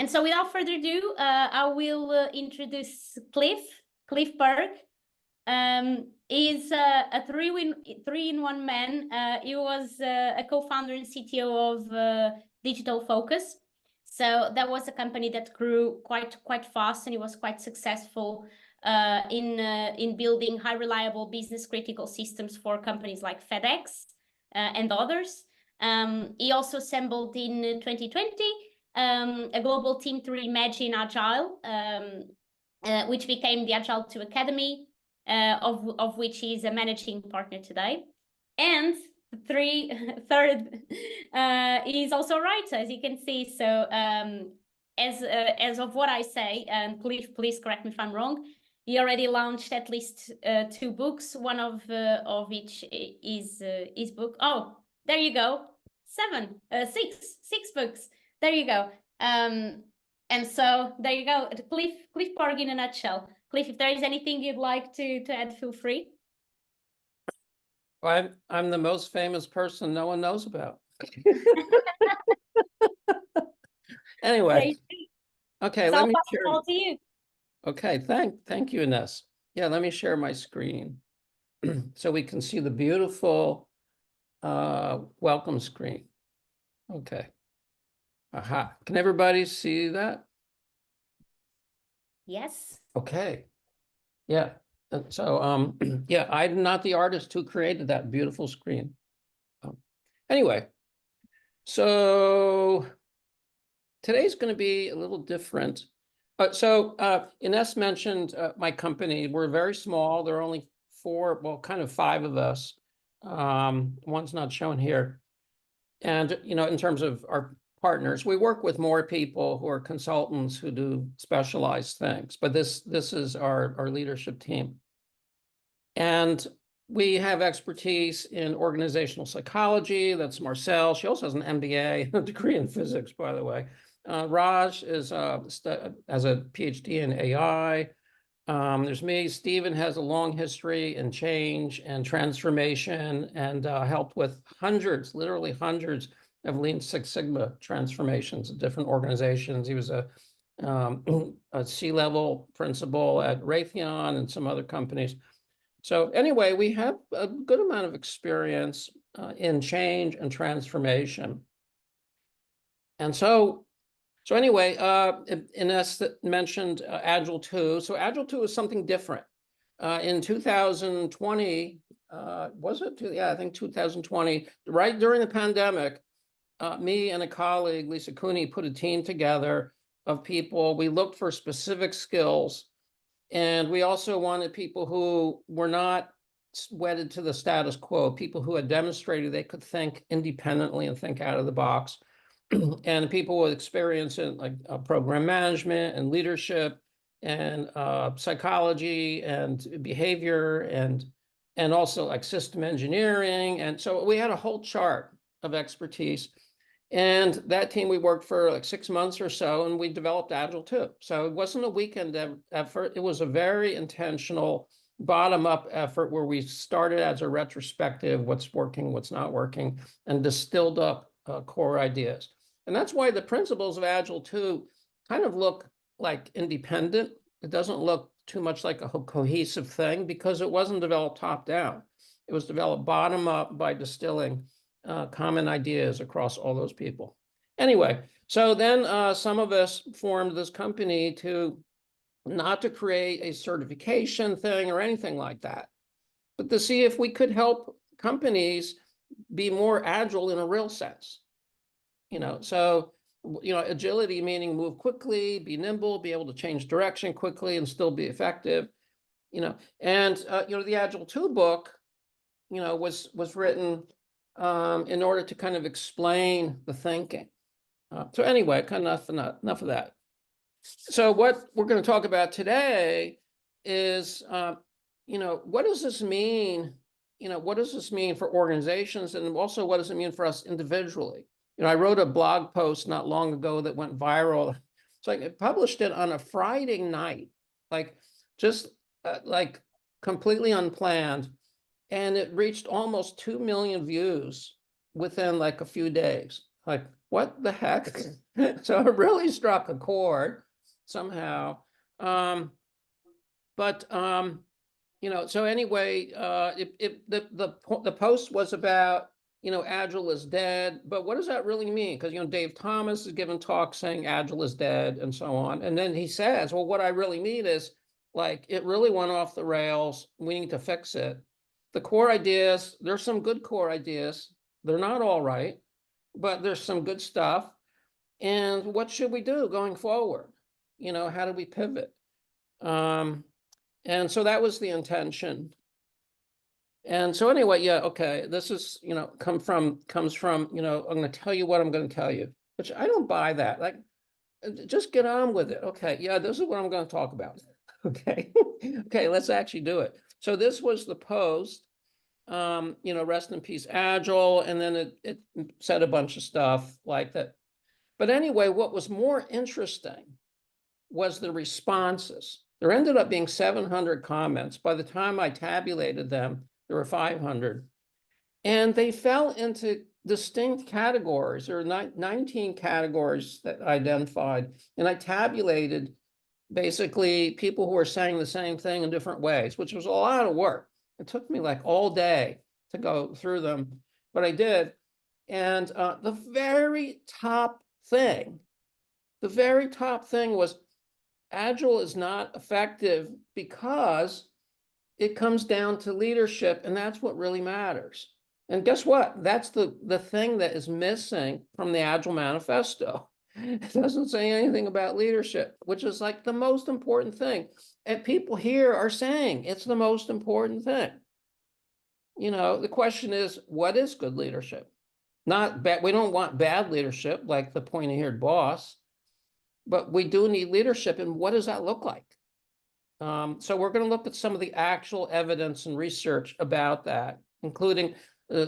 And so without further ado, I will introduce Cliff Berg. Is a three-in-one man. He was a co-founder and CTO of Digital Focus. So that was a company that grew quite fast, and it was quite successful in building high reliable business critical systems for companies like FedEx and others. He also assembled in 2020 a global team to reimagine Agile, which became the Agile 2 Academy, of which he's a managing partner today. And third, he's also a writer, as you can see. So as of what I say, and please correct me if I'm wrong, he already launched at least 2 books. One of which is his book. Oh, there you go. 6 books. There you go. And so there you go. Cliff Berg in a nutshell. Cliff, if there is anything you'd like to add, feel free. I'm the most famous person no one knows about. Anyway, okay, let me share. All to you. Okay, thank you, Ines. Yeah, let me share my screen so we can see the beautiful welcome screen. Okay. Aha. Can everybody see that? Yes. Okay. Yeah. So yeah, I'm not the artist who created that beautiful screen. Anyway, so today's going to be a little different. Ines mentioned my company. We're very small. There are only 4, well, kind of 5 of us. One's not shown here. And, you know, in terms of our partners, we work with more people who are consultants who do specialized things, but this is our leadership team. And we have expertise in organizational psychology. That's Marcel. She also has an MBA, a degree in physics, by the way. Raj has a PhD in AI. There's me. Stephen has a long history in change and transformation, and helped with literally hundreds of Lean Six Sigma transformations in different organizations. He was a C-level principal at Raytheon and some other companies. So anyway, we have a good amount of experience in change and transformation. And so anyway, Ines mentioned Agile 2. So Agile 2 is something different. In 2020, was it? Yeah, I think 2020, right during the pandemic, me and a colleague, Lisa Cooney, put a team together of people. We looked for specific skills, and we also wanted people who were not wedded to the status quo, people who had demonstrated they could think independently and think out of the box. And people with experience in like program management and leadership and psychology and behavior and also like system engineering. And so we had a whole chart of expertise. And that team, we worked for like 6 months or so, and we developed Agile 2. So it wasn't a weekend effort. It was a very intentional bottom-up effort where we started as a retrospective, what's working, what's not working, and distilled up core ideas. And that's why the principles of Agile 2 kind of look like independent. It doesn't look too much like a cohesive thing because it wasn't developed top-down. It was developed bottom-up by distilling common ideas across all those people. Anyway, so then some of us formed this company not to create a certification thing or anything like that, but to see if we could help companies be more agile in a real sense. You know, so, you know, agility meaning move quickly, be nimble, be able to change direction quickly and still be effective, you know. And, you know, the Agile 2 book, you know, was written in order to kind of explain the thinking. So anyway, kind of enough of that. So what we're going to talk about today is, you know, what does this mean? You know, what does this mean for organizations? And also, what does it mean for us individually? You know, I wrote a blog post not long ago that went viral. So I published it on a Friday night, like just like completely unplanned. And it reached almost 2 million views within like a few days. Like what the heck? So it really struck a chord somehow. So anyway, the post was about, Agile is dead, but what does that really mean? Because, Dave Thomas has given talks saying Agile is dead and so on. And then he says, well, what I really mean is, like, it really went off the rails. We need to fix it. The core ideas, there's some good core ideas. They're not all right, but there's some good stuff. And what should we do going forward? How do we pivot? And so that was the intention. And so anyway, yeah, okay, this is, comes from, I'm going to tell you what I'm going to tell you, which I don't buy that. Like, just get on with it. Okay, yeah, this is what I'm going to talk about. Okay, okay, let's actually do it. So this was the post, rest in peace, Agile, and then it said a bunch of stuff like that. But anyway, what was more interesting was the responses. There ended up being 700 comments. By the time I tabulated them, there were 500. And they fell into distinct categories. There are 19 categories that I identified. And I tabulated basically people who were saying the same thing in different ways, which was a lot of work. It took me like all day to go through them, but I did. And the very top thing was Agile is not effective because it comes down to leadership, and that's what really matters. And guess what? That's the thing that is missing from the Agile manifesto. It doesn't say anything about leadership, which is like the most important thing. And people here are saying it's the most important thing. The question is, what is good leadership? Not bad. We don't want bad leadership like the pointy-haired boss, but we do need leadership. And what does that look like? So we're going to look at some of the actual evidence and research about that, including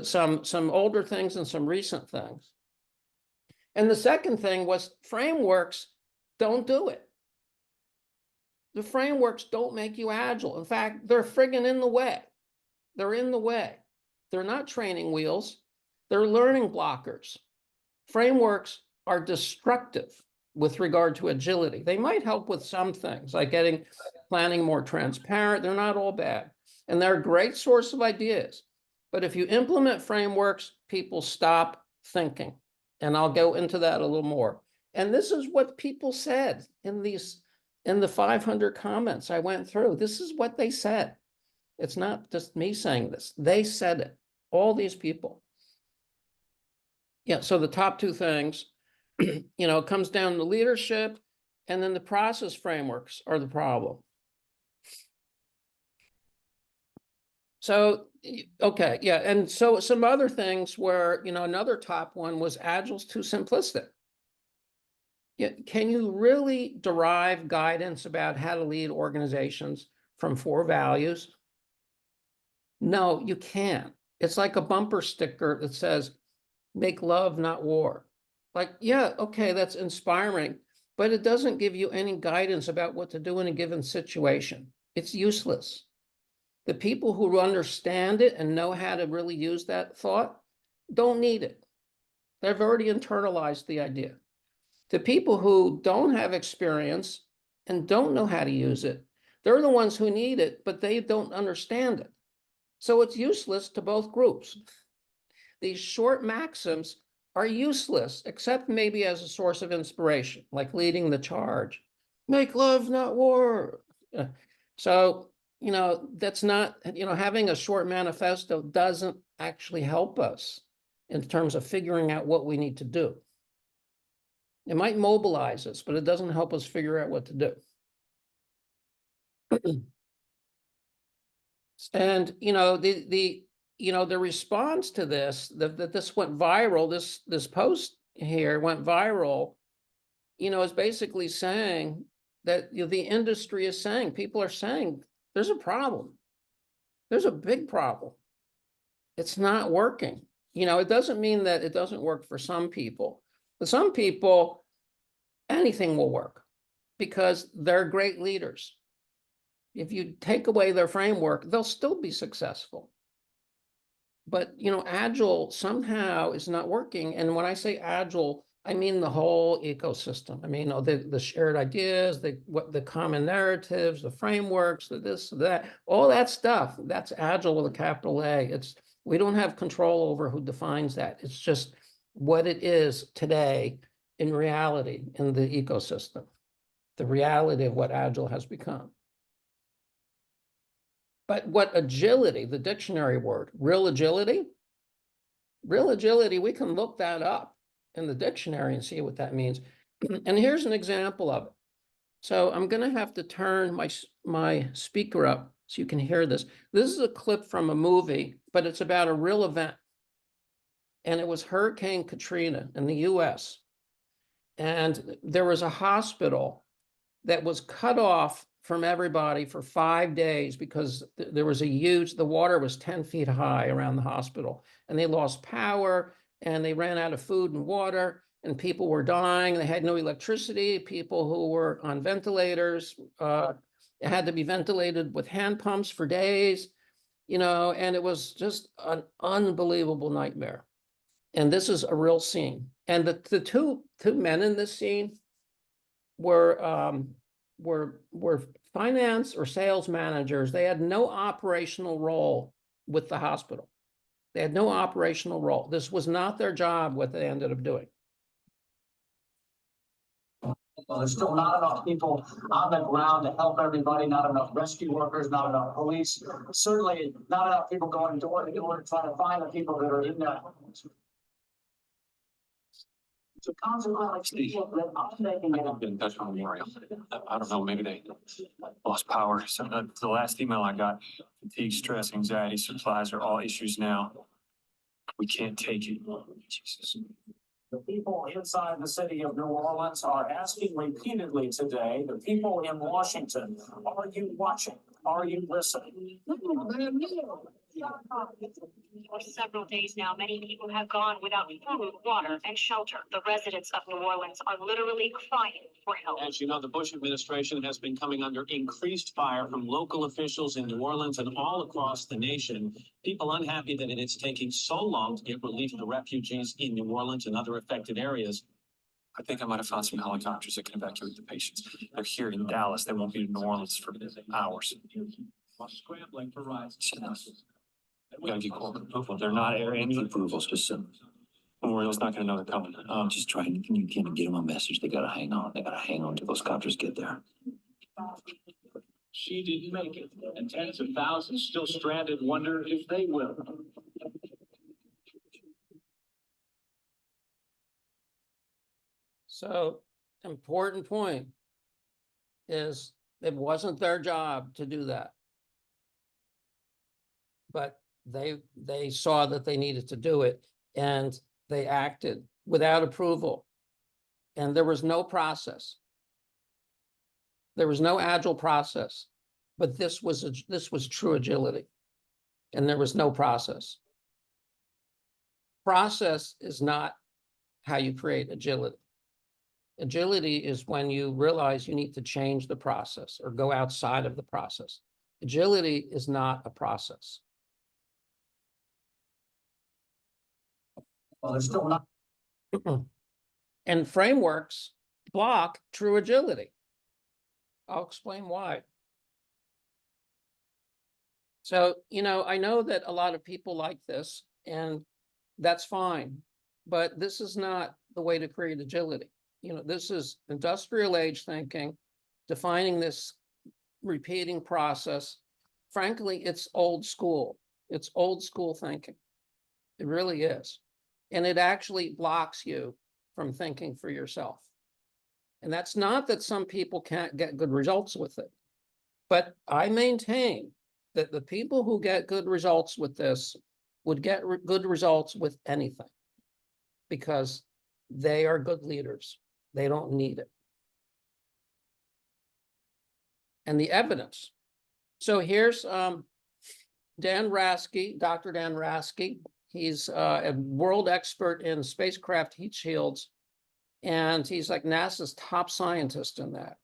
some older things and some recent things. And the second thing was frameworks don't do it. The frameworks don't make you agile. In fact, they're friggin' in the way. They're in the way. They're not training wheels. They're learning blockers. Frameworks are destructive with regard to agility. They might help with some things, like getting planning more transparent. They're not all bad. And they're a great source of ideas. But if you implement frameworks, people stop thinking. And I'll go into that a little more. And this is what people said in the 500 comments I went through. This is what they said. It's not just me saying this. They said it. All these people. Yeah, so the top two things, it comes down to leadership, and then the process frameworks are the problem. So, okay, yeah, and so some other things were, another top one was Agile's too simplistic. Yeah, can you really derive guidance about how to lead organizations from 4 values? No, you can't. It's like a bumper sticker that says, make love, not war. Like, yeah, okay, that's inspiring, but it doesn't give you any guidance about what to do in a given situation. It's useless. The people who understand it and know how to really use that thought don't need it. They've already internalized the idea. The people who don't have experience and don't know how to use it, they're the ones who need it, but they don't understand it. So it's useless to both groups. These short maxims are useless, except maybe as a source of inspiration, like leading the charge. Make love, not war. So, that's not, having a short manifesto doesn't actually help us in terms of figuring out what we need to do. It might mobilize us, but it doesn't help us figure out what to do. And, the response to this, that this went viral, this post here went viral, is basically saying that the industry is saying, people are saying, there's a problem. There's a big problem. It's not working. It doesn't mean that it doesn't work for some people. But some people, anything will work because they're great leaders. If you take away their framework, they'll still be successful. But, Agile somehow is not working. And when I say Agile, I mean the whole ecosystem. I mean, the shared ideas, the common narratives, the frameworks, the this, that, all that stuff. That's Agile with a capital A. We don't have control over who defines that. It's just what it is today in reality in the ecosystem, the reality of what Agile has become. But what agility, the dictionary word, real agility, we can look that up in the dictionary and see what that means. And here's an example of it. So I'm going to have to turn my speaker up so you can hear this. This is a clip from a movie, but it's about a real event. And it was Hurricane Katrina in the US. And there was a hospital that was cut off from everybody for 5 days because there was the water was 10 feet high around the hospital, and they lost power and they ran out of food and water, and people were dying. They had no electricity. People who were on ventilators had to be ventilated with hand pumps for days, and it was just an unbelievable nightmare. And this is a real scene. And the two men in this scene were finance or sales managers. They had no operational role with the hospital. They had no operational role. This was not their job, what they ended up doing. Well, there's still not enough people on the ground to help everybody, not enough rescue workers, not enough police, certainly not enough people going door to door trying to find the people that are in there. So consequently, people that are making it. I've been in touch with Memorial. I don't know, maybe they lost power. So the last email I got, fatigue, stress, anxiety, supplies are all issues now. We can't take it. Jesus. The people inside the city of New Orleans are asking repeatedly today, the people in Washington, are you watching? Are you listening? For several days now, many people have gone without food, water, and shelter. The residents of New Orleans are literally crying for help. As you know, the Bush administration has been coming under increased fire from local officials in New Orleans and all across the nation. People unhappy that it is taking so long to get relief to refugees in New Orleans and other affected areas. I think I might have found some helicopters that can evacuate the patients. They're here in Dallas. They won't be in New Orleans for hours. Scrambling for rides. We gotta get corporate approval. They're not any approvals, just some. Memorial's not gonna know they're coming. Just trying, you can't get them a message. They gotta hang on. They gotta hang on till those copters get there. She didn't make it, and tens of thousands still stranded wonder if they will. So, important point is it wasn't their job to do that. But they saw that they needed to do it, and they acted without approval. And there was no process. There was no agile process, but this was true agility, and there was no process. Process is not how you create agility. Agility is when you realize you need to change the process or go outside of the process. Agility is not a process. Well, there's still not. And frameworks block true agility. I'll explain why. So, I know that a lot of people like this, and that's fine, but this is not the way to create agility. This is industrial age thinking, defining this repeating process. Frankly, it's old school. It's old school thinking. It really is. And it actually blocks you from thinking for yourself. And that's not that some people can't get good results with it, but I maintain that the people who get good results with this would get good results with anything because they are good leaders. They don't need it. And the evidence. So here's Dan Rasky, Dr. Dan Rasky. He's a world expert in spacecraft heat shields, and he's like NASA's top scientist in that.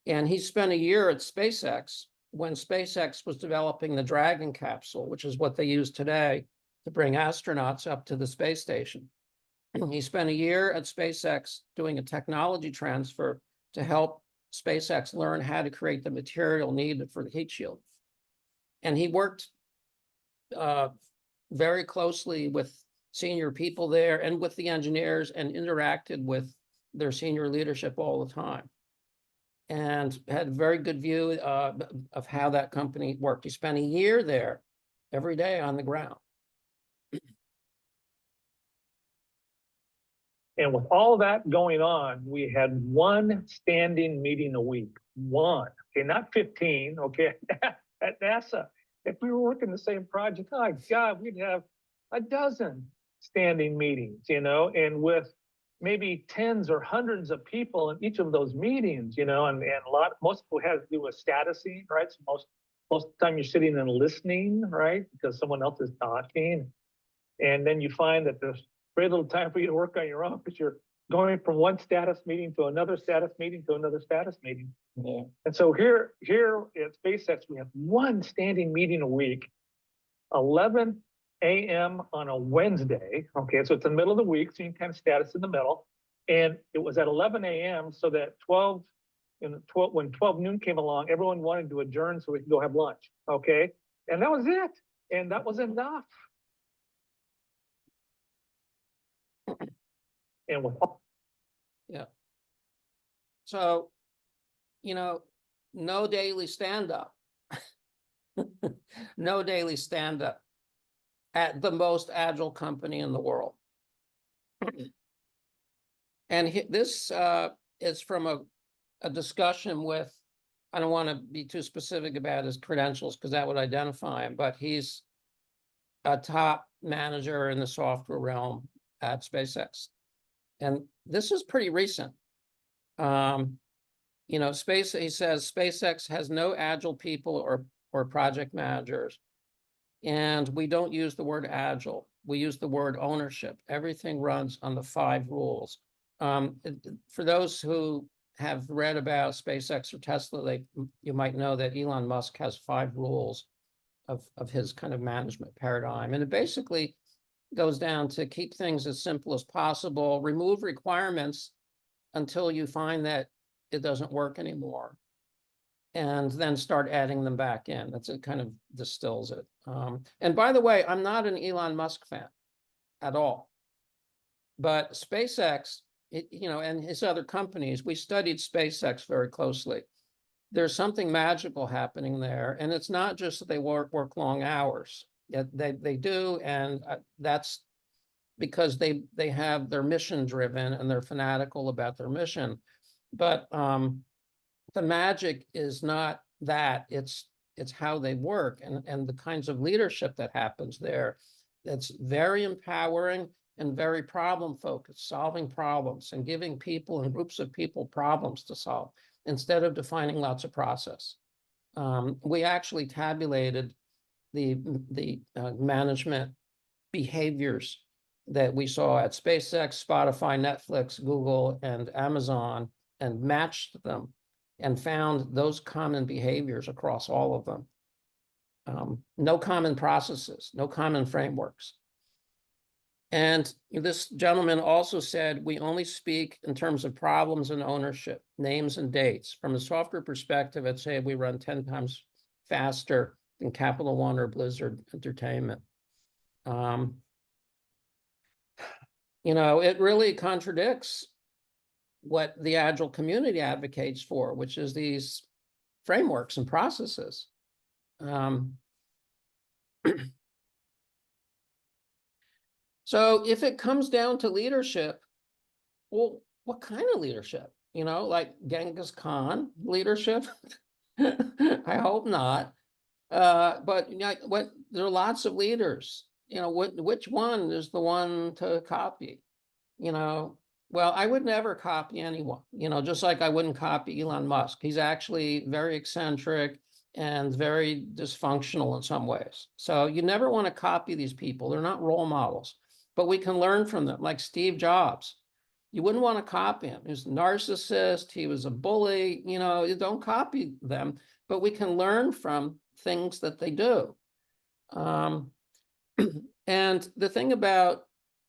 And he spent a year at SpaceX when SpaceX was developing the Dragon capsule, which is what they use today to bring astronauts up to the space station. He spent a year at SpaceX doing a technology transfer to help SpaceX learn how to create the material needed for the heat shield. And he worked very closely with senior people there and with the engineers and interacted with their senior leadership all the time. And had a very good view of how that company worked. He spent a year there every day on the ground. And with all that going on, we had one standing meeting a week. One. Okay, not 15, okay, at NASA. If we were working the same project, oh God, we'd have a dozen standing meetings, you know, and with maybe tens or hundreds of people in each of those meetings, you know, and most people have to do with statusing, right? So most of the time you're sitting and listening, right? Because someone else is talking. And then you find that there's very little time for you to work on your own because you're going from one status meeting to another status meeting to another status meeting. Yeah. And so here at SpaceX, we have one standing meeting a week, 11 a.m. on a Wednesday. Okay, so it's in the middle of the week, so you can kind of status in the middle. And it was at 11 a.m. so that when 12 noon came along, everyone wanted to adjourn so we could go have lunch. Okay, and that was it. And that was enough. And with Yeah. So, you know, no daily stand-up. No daily stand-up at the most agile company in the world. And this is from a discussion with, I don't want to be too specific about his credentials because that would identify him, but he's a top manager in the software realm at SpaceX. And this is pretty recent. You know, he says SpaceX has no agile people or project managers. And we don't use the word agile. We use the word ownership. Everything runs on the 5 rules. For those who have read about SpaceX or Tesla, you might know that Elon Musk has 5 rules of his kind of management paradigm. And it basically goes down to keep things as simple as possible, remove requirements until you find that it doesn't work anymore, and then start adding them back in. It kind of distills it. And by the way, I'm not an Elon Musk fan at all. But SpaceX, you know, and his other companies, we studied SpaceX very closely. There's something magical happening there. And it's not just that they work long hours. They do, and that's because they have their mission driven and they're fanatical about their mission. But the magic is not that, it's how they work and the kinds of leadership that happens there. That's very empowering and very problem focused, solving problems and giving people and groups of people problems to solve instead of defining lots of process. We actually tabulated the management behaviors that we saw at SpaceX, Spotify, Netflix, Google, and Amazon, and matched them and found those common behaviors across all of them. No common processes, no common frameworks. And this gentleman also said, we only speak in terms of problems and ownership, names and dates. From a software perspective, I'd say we run 10 times faster than Capital One or Blizzard Entertainment. You know, it really contradicts what the Agile community advocates for, which is these frameworks and processes. So if it comes down to leadership, well, what kind of leadership? You know, like Genghis Khan leadership? I hope not. But you know, there are lots of leaders. You know, which one is the one to copy? You know, well, I would never copy anyone, you know, just like I wouldn't copy Elon Musk. He's actually very eccentric and very dysfunctional in some ways. So you never want to copy these people. They're not role models, but we can learn from them, like Steve Jobs. You wouldn't want to copy him. He was a narcissist. He was a bully. You know, you don't copy them, but we can learn from things that they do. And the thing about,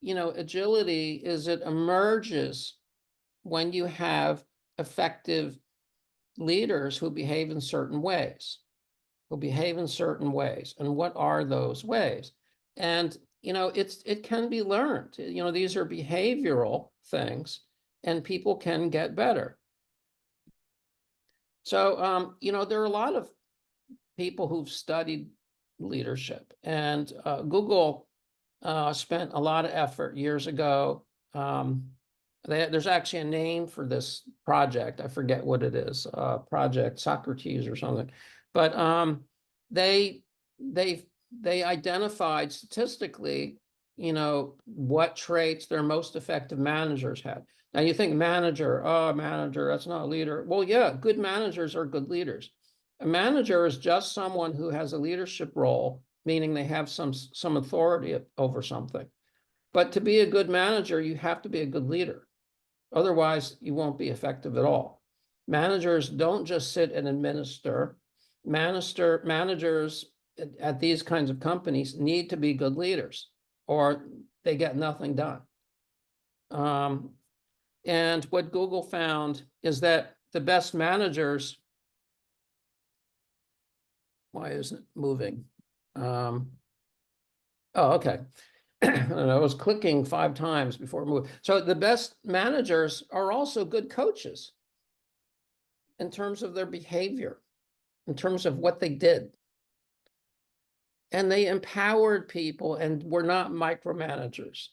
agility is it emerges when you have effective leaders who behave in certain ways, And what are those ways? And, it can be learned. These are behavioral things, and people can get better. So, there are a lot of people who've studied leadership, and Google spent a lot of effort years ago. There's actually a name for this project. I forget what it is, Project Socrates or something. But they identified statistically, what traits their most effective managers had. Now you think manager, that's not a leader. Well, yeah, good managers are good leaders. A manager is just someone who has a leadership role, meaning they have some authority over something. But to be a good manager, you have to be a good leader. Otherwise, you won't be effective at all. Managers don't just sit and administer. Managers at these kinds of companies need to be good leaders, or they get nothing done. And what Google found is that the best managers, why isn't it moving? Oh, okay. And I was clicking 5 times before it moved. So the best managers are also good coaches in terms of their behavior, in terms of what they did. And they empowered people and were not micromanagers.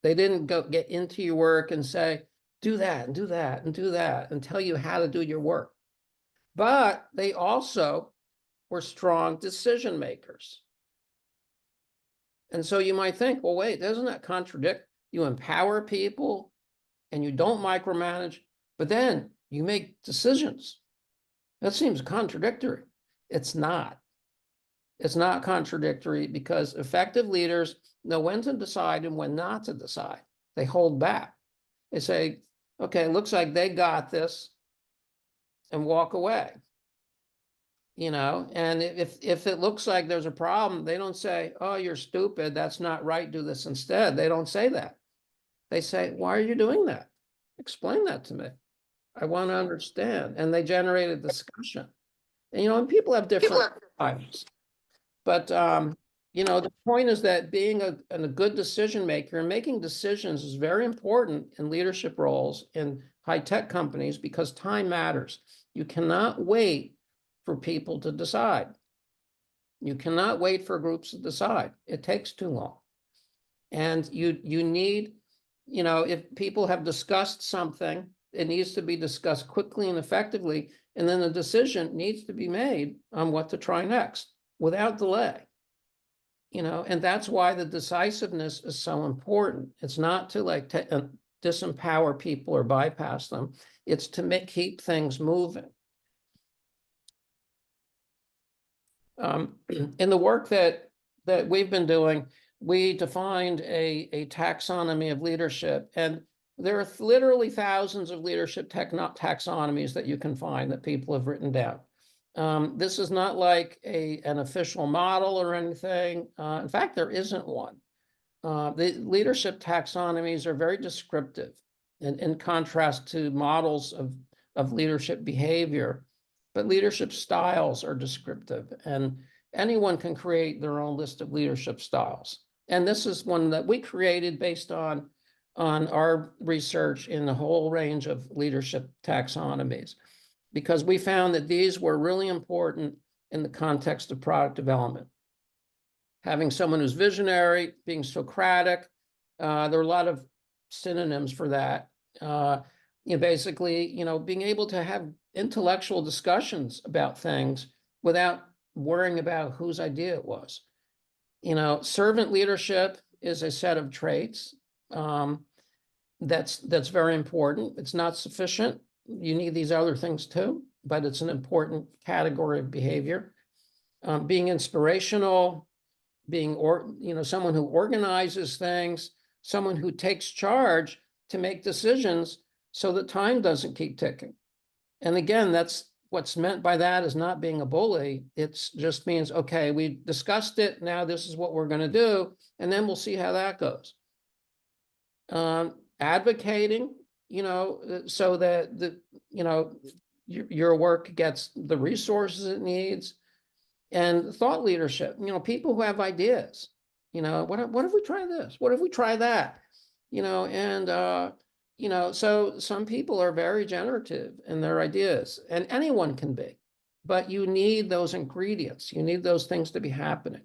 They didn't get into your work and say, do that and do that and do that and tell you how to do your work. But they also were strong decision makers. And so you might think, well, wait, doesn't that contradict? You empower people and you don't micromanage, but then you make decisions. That seems contradictory. It's not. It's not contradictory because effective leaders know when to decide and when not to decide. They hold back. They say, okay, it looks like they got this, and walk away. And if it looks like there's a problem, they don't say, oh, you're stupid, that's not right, do this instead. They don't say that. They say, why are you doing that? Explain that to me. I want to understand. And they generate a discussion. And, and people have different times. But, the point is that being a good decision maker and making decisions is very important in leadership roles in high-tech companies because time matters. You cannot wait for people to decide. You cannot wait for groups to decide. It takes too long. And you need, if people have discussed something, it needs to be discussed quickly and effectively, and then a decision needs to be made on what to try next without delay. And that's why the decisiveness is so important. It's not to disempower people or bypass them. It's to keep things moving. In the work that we've been doing, we defined a taxonomy of leadership, and there are literally thousands of leadership taxonomies that you can find that people have written down. This is not like an official model or anything. In fact, there isn't one. The leadership taxonomies are very descriptive, in contrast to models of leadership behavior. But leadership styles are descriptive, and anyone can create their own list of leadership styles. And this is one that we created based on our research in the whole range of leadership taxonomies, because we found that these were really important in the context of product development. Having someone who's visionary, being Socratic, there are a lot of synonyms for that. Basically, being able to have intellectual discussions about things without worrying about whose idea it was. Servant leadership is a set of traits that's very important. It's not sufficient. You need these other things too, but it's an important category of behavior. Being inspirational, being someone who organizes things, someone who takes charge to make decisions so that time doesn't keep ticking. And again, that's what's meant by that is not being a bully. It just means, okay, we discussed it. Now this is what we're going to do. And then we'll see how that goes. advocating, so that your work gets the resources it needs, and thought leadership, people who have ideas, what if we try this? What if we try that? So some people are very generative in their ideas, and anyone can be, but you need those ingredients. You need those things to be happening.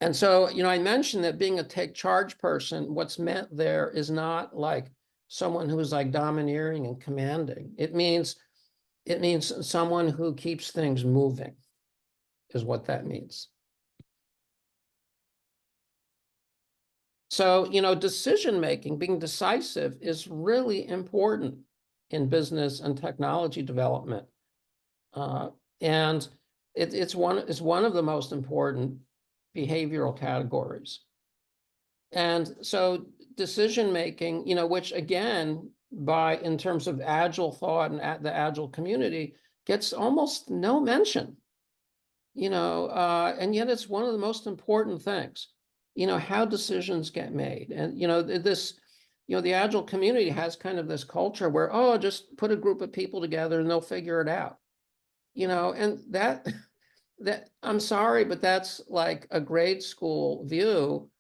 And so, I mentioned that being a take charge person, what's meant there is not like someone who's like domineering and commanding. It means someone who keeps things moving is what that means. So, decision-making, being decisive is really important in business and technology development. And it's one of the most important behavioral categories. And so decision-making, which again, in terms of Agile thought and the Agile community, gets almost no mention, and yet it's one of the most important things, how decisions get made. And, the Agile community has kind of this culture where, oh, just put a group of people together and they'll figure it out, and that I'm sorry, but that's like a grade school view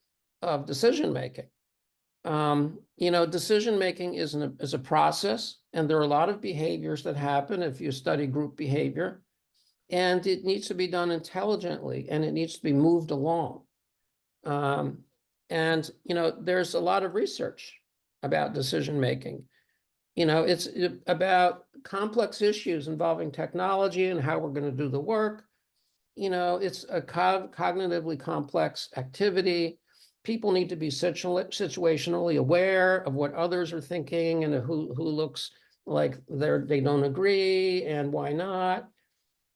of decision-making. Decision-making is a process, and there are a lot of behaviors that happen if you study group behavior, and it needs to be done intelligently, and it needs to be moved along. And there's a lot of research about decision-making. It's about complex issues involving technology and how we're going to do the work. It's a cognitively complex activity. People need to be situationally aware of what others are thinking and who looks like they don't agree and why not.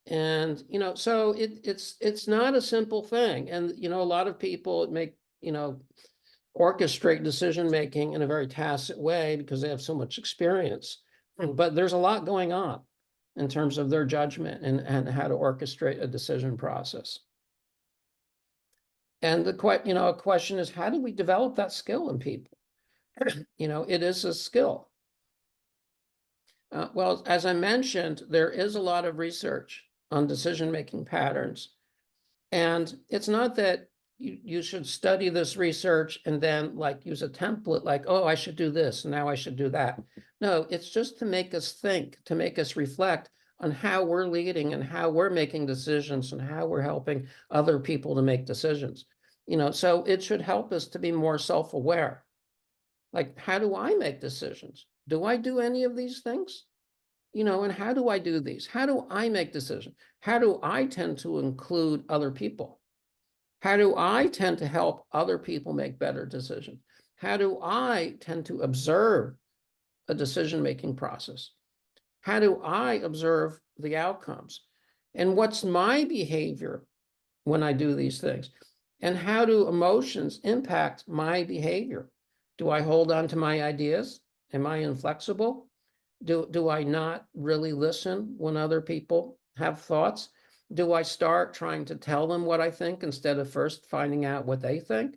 And, so it's not a simple thing. And, a lot of people orchestrate decision-making in a very tacit way because they have so much experience. But there's a lot going on in terms of their judgment and how to orchestrate a decision process. And a question is, how do we develop that skill in people? It is a skill. Well, as I mentioned, there is a lot of research on decision-making patterns. And it's not that you should study this research and then use a template like, oh, I should do this, and now I should do that. No, it's just to make us think, to make us reflect on how we're leading and how we're making decisions and how we're helping other people to make decisions. So it should help us to be more self-aware. Like, how do I make decisions? Do I do any of these things? And how do I do these? How do I make decisions? How do I tend to include other people? How do I tend to help other people make better decisions? How do I tend to observe a decision-making process? How do I observe the outcomes? And what's my behavior when I do these things? And how do emotions impact my behavior? Do I hold on to my ideas? Am I inflexible? Do I not really listen when other people have thoughts? Do I start trying to tell them what I think instead of first finding out what they think?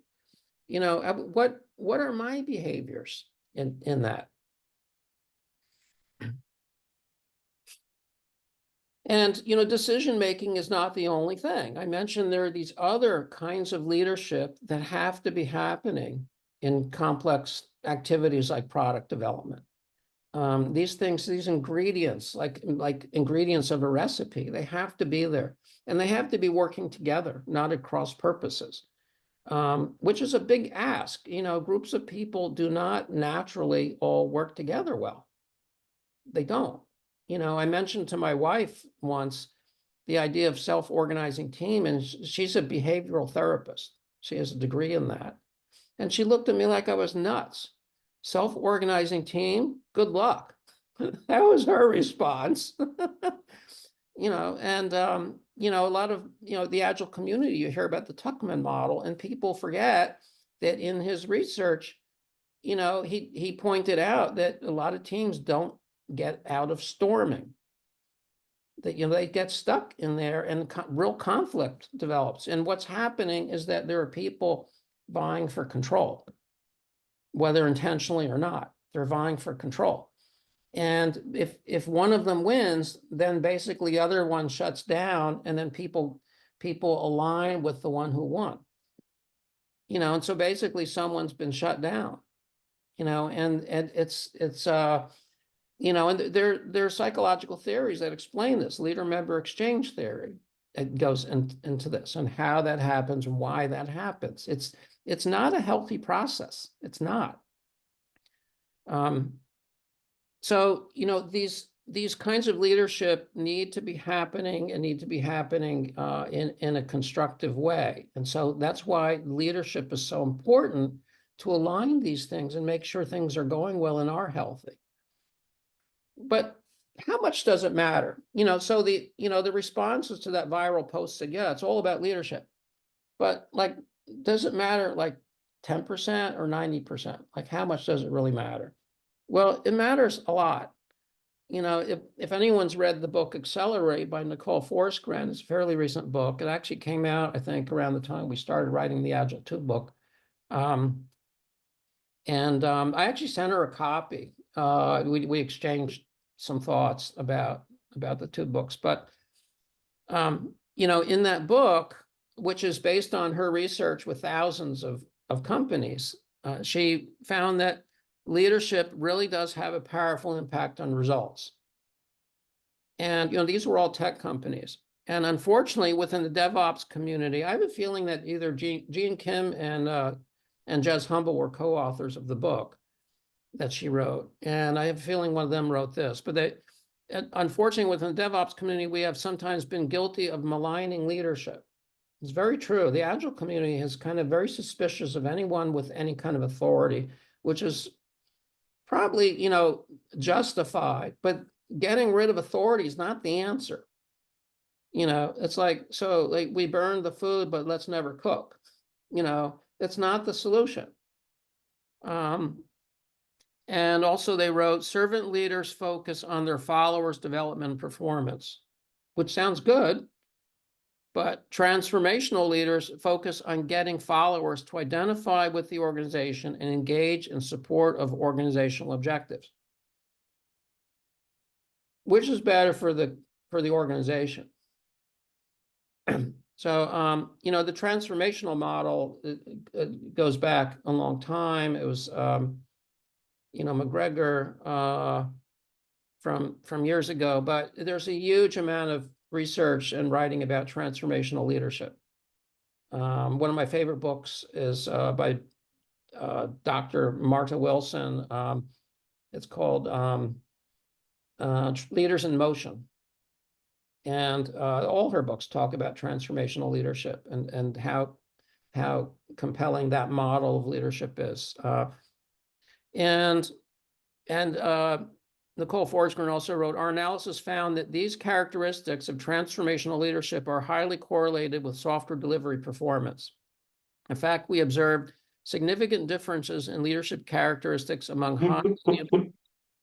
What are my behaviors in that? And, decision-making is not the only thing. I mentioned there are these other kinds of leadership that have to be happening in complex activities like product development. These ingredients, like ingredients of a recipe, they have to be there, and they have to be working together, not at cross purposes, which is a big ask. Groups of people do not naturally all work together well. They don't. I mentioned to my wife once the idea of self-organizing team, and she's a behavioral therapist. She has a degree in that. And she looked at me like I was nuts. Self-organizing team, good luck. That was her response. And a lot of, the Agile community, you hear about the Tuckman model, and people forget that in his research, he pointed out that a lot of teams don't get out of storming. That, they get stuck in there and real conflict develops. And what's happening is that there are people vying for control, whether intentionally or not. They're vying for control. And if one of them wins, then basically the other one shuts down, and then people align with the one who won. And so basically someone's been shut down, and it's and there are psychological theories that explain this. Leader-member exchange theory, it goes into this and how that happens and why that happens. It's not a healthy process. It's not. So, these kinds of leadership need to be happening and need to be happening in a constructive way. And so that's why leadership is so important, to align these things and make sure things are going well and are healthy. But how much does it matter? So the responses to that viral post said, yeah, it's all about leadership. But like, does it matter like 10% or 90%? Like, how much does it really matter? Well, it matters a lot. If anyone's read the book Accelerate by Nicole Forsgren, it's a fairly recent book. It actually came out, I think, around the time we started writing the Agile 2 book. I actually sent her a copy. We exchanged some thoughts about the 2 books. But, in that book, which is based on her research with thousands of companies, she found that leadership really does have a powerful impact on results. And, these were all tech companies. And unfortunately, within the DevOps community, I have a feeling that either Gene Kim and Jez Humble were co-authors of the book that she wrote. And I have a feeling one of them wrote this. But unfortunately, within the DevOps community, we have sometimes been guilty of maligning leadership. It's very true. The Agile community is kind of very suspicious of anyone with any kind of authority, which is probably, justified, but getting rid of authority is not the answer. It's like, we burn the food, but let's never cook. It's not the solution. And also they wrote, servant leaders focus on their followers' development and performance, which sounds good, but transformational leaders focus on getting followers to identify with the organization and engage in support of organizational objectives. Which is better for the organization? So, the transformational model goes back a long time. It was, McGregor from years ago, but there's a huge amount of research and writing about transformational leadership. One of my favorite books is by Dr. Marta Wilson. It's called Leaders in Motion. And all her books talk about transformational leadership and how compelling that model of leadership is. Nicole Forsgren also wrote, our analysis found that these characteristics of transformational leadership are highly correlated with software delivery performance. In fact, we observed significant differences in leadership characteristics among high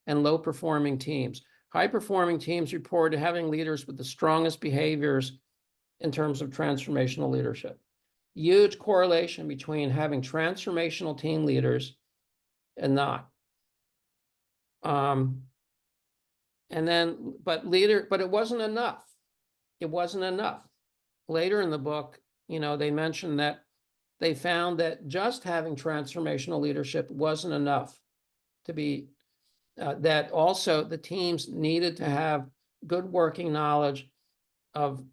and low performing teams. High performing teams reported having leaders with the strongest behaviors in terms of transformational leadership. Huge correlation between having transformational team leaders and not. But it wasn't enough. It wasn't enough. Later in the book, they mentioned that they found that just having transformational leadership wasn't enough to be, that also the teams needed to have good working knowledge of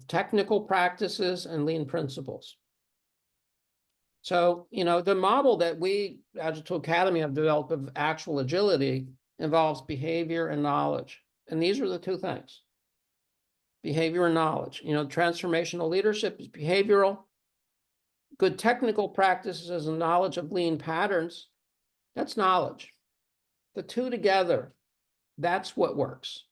technical practices and lean principles. So, the model that we, Agile 2 Academy, have developed of actual agility involves behavior and knowledge. And these are the 2 things, behavior and knowledge. Transformational leadership is behavioral. Good technical practices and knowledge of lean patterns, that's knowledge. The 2 together, that's what works.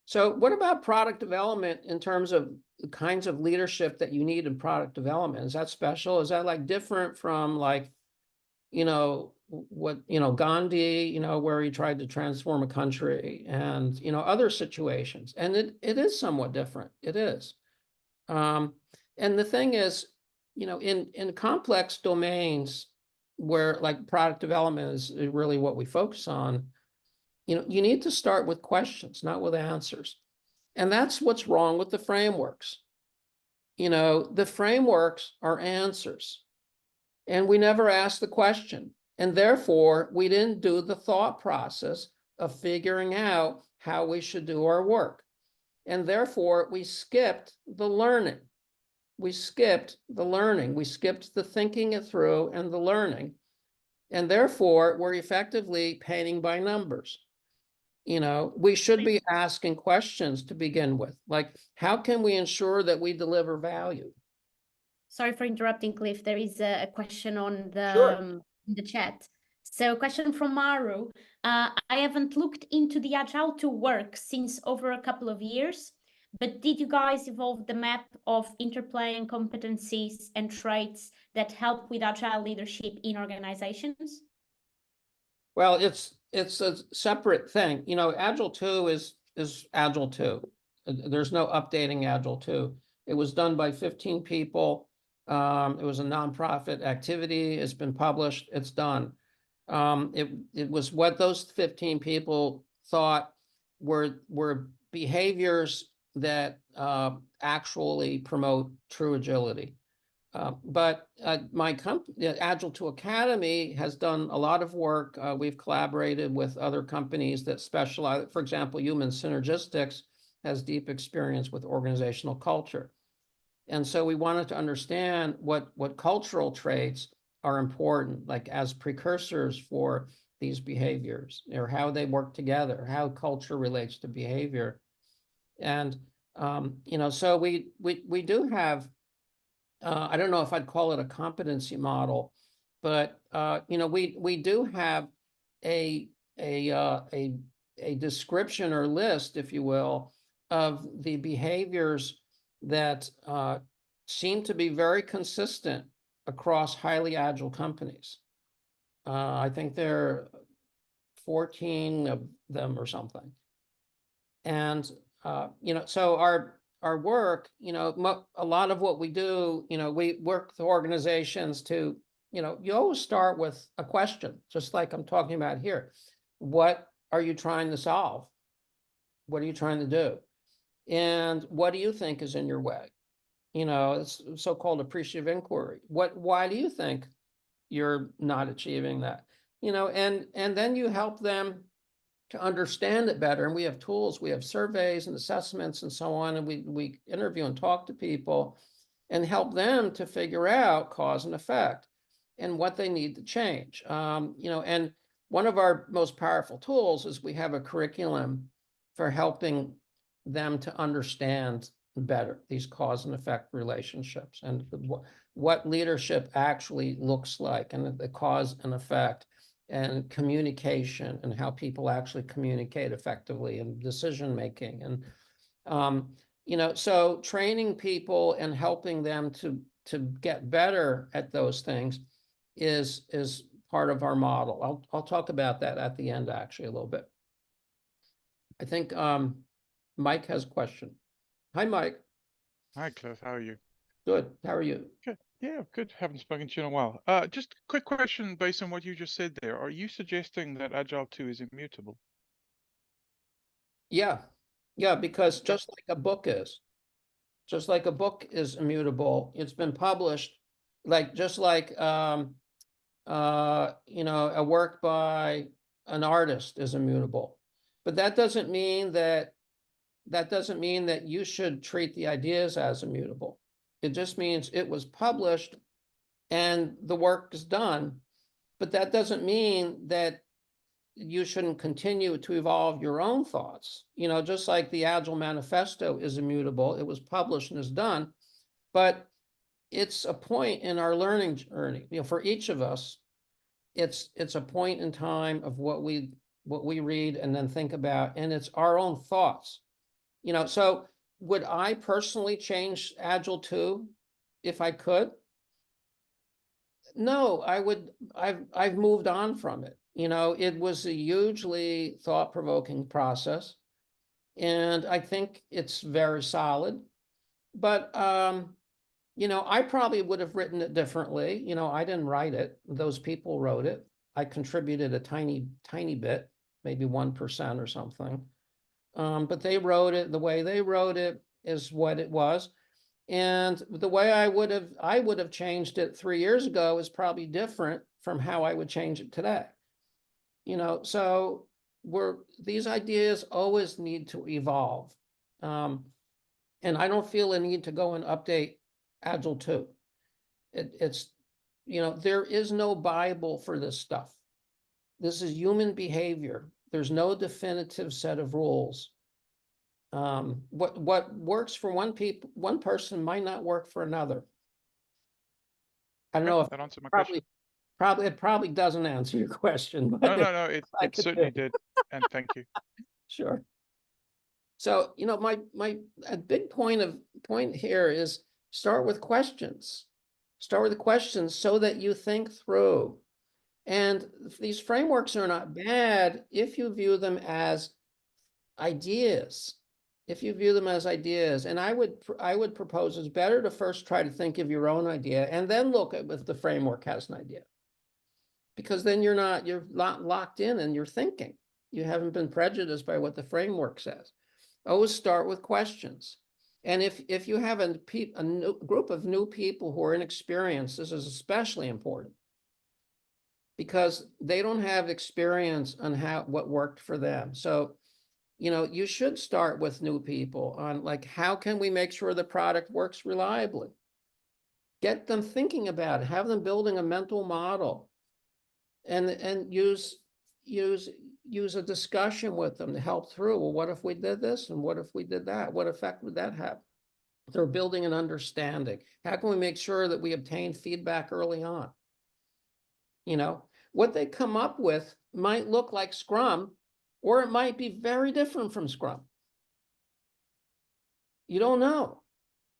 So what about product development in terms of the kinds of leadership that you need in product development? Is that special? Is that like different from like, Gandhi, where he tried to transform a country and, other situations? And it is somewhat different. It is. And the thing is, in complex domains where like product development is really what we focus on, you need to start with questions, not with answers. And that's what's wrong with the frameworks. The frameworks are answers. And we never asked the question. And therefore, we didn't do the thought process of figuring out how we should do our work. And therefore, we skipped the learning. We skipped the learning. We skipped the thinking it through and the learning. And therefore, we're effectively painting by numbers. We should be asking questions to begin with, like, how can we ensure that we deliver value? Sorry for interrupting, Cliff. There is a question on Sure. the chat. So, a question from Maru. I haven't looked into the Agile to work since over a couple of years, but did you guys evolve the map of interplay and competencies and traits that help with Agile leadership in organizations? Well, it's a separate thing. Agile 2 is Agile 2. There's no updating Agile 2. It was done by 15 people. It was a nonprofit activity. It's been published. It's done. It was what those 15 people thought were behaviors that actually promote true agility. But my company, Agile 2 Academy, has done a lot of work. We've collaborated with other companies that specialize. For example, Human Synergistics has deep experience with organizational culture. And so we wanted to understand what cultural traits are important, like as precursors for these behaviors, or how they work together, how culture relates to behavior. And, so we do have, I don't know if I'd call it a competency model, but, we do have a description or list, if you will, of the behaviors that seem to be very consistent across highly agile companies. I think there are 14 of them or something. And, so our work, a lot of what we do, we work with organizations to, you always start with a question, just like I'm talking about here. What are you trying to solve? What are you trying to do? And what do you think is in your way? It's so-called appreciative inquiry. Why do you think you're not achieving that? And then you help them to understand it better. And we have tools, we have surveys and assessments and so on. And we interview and talk to people and help them to figure out cause and effect and what they need to change. And one of our most powerful tools is we have a curriculum for helping them to understand better these cause and effect relationships and what leadership actually looks like, and the cause and effect and communication and how people actually communicate effectively and decision making. And so training people and helping them to get better at those things is part of our model. I'll talk about that at the end, actually, a little bit. I think Mike has a question. Hi, Mike. Hi, Cliff. How are you? Good. How are you? Good. Yeah, good. Haven't spoken to you in a while. Just a quick question based on what you just said there. Are you suggesting that Agile 2 is immutable? Yeah. Yeah, because just like a book is immutable, it's been published, just like a work by an artist is immutable. But that doesn't mean that you should treat the ideas as immutable. It just means it was published and the work is done. But that doesn't mean that you shouldn't continue to evolve your own thoughts. Just like the Agile manifesto is immutable, it was published and is done, but it's a point in our learning journey. For each of us, it's a point in time of what we read and then think about, and it's our own thoughts. So would I personally change Agile 2 if I could? No, I would. I've moved on from it. It was a hugely thought-provoking process, and I think it's very solid. But You know, I probably would have written it differently. You know, I didn't write it. Those people wrote it. I contributed a tiny, tiny bit, maybe 1% or something. But they wrote it, the way they wrote it is what it was. And the way I would have changed it 3 years ago is probably different from how I would change it today. You know, so these ideas always need to evolve. And I don't feel a need to go and update Agile 2. It's, you know, there is no Bible for this stuff. This is human behavior. There's no definitive set of rules. What works for one person might not work for another. I don't know if That answered my question. it probably doesn't answer your question, but No, it certainly did. And thank you. Sure. So, you know, a big point here is start with questions. Start with the questions so that you think through. And these frameworks are not bad if you view them as ideas. If you view them as ideas, and I would propose it's better to first try to think of your own idea and then look at if the framework has an idea. Because then you're not locked in your thinking. You haven't been prejudiced by what the framework says. Always start with questions. And if you have a group of new people who are inexperienced, this is especially important because they don't have experience on what worked for them. So, you know, you should start with new people on like, how can we make sure the product works reliably? Get them thinking about it, have them building a mental model and use a discussion with them to help through. Well, what if we did this? And what if we did that? What effect would that have? They're building an understanding. How can we make sure that we obtain feedback early on? You know, what they come up with might look like Scrum, or it might be very different from Scrum. You don't know.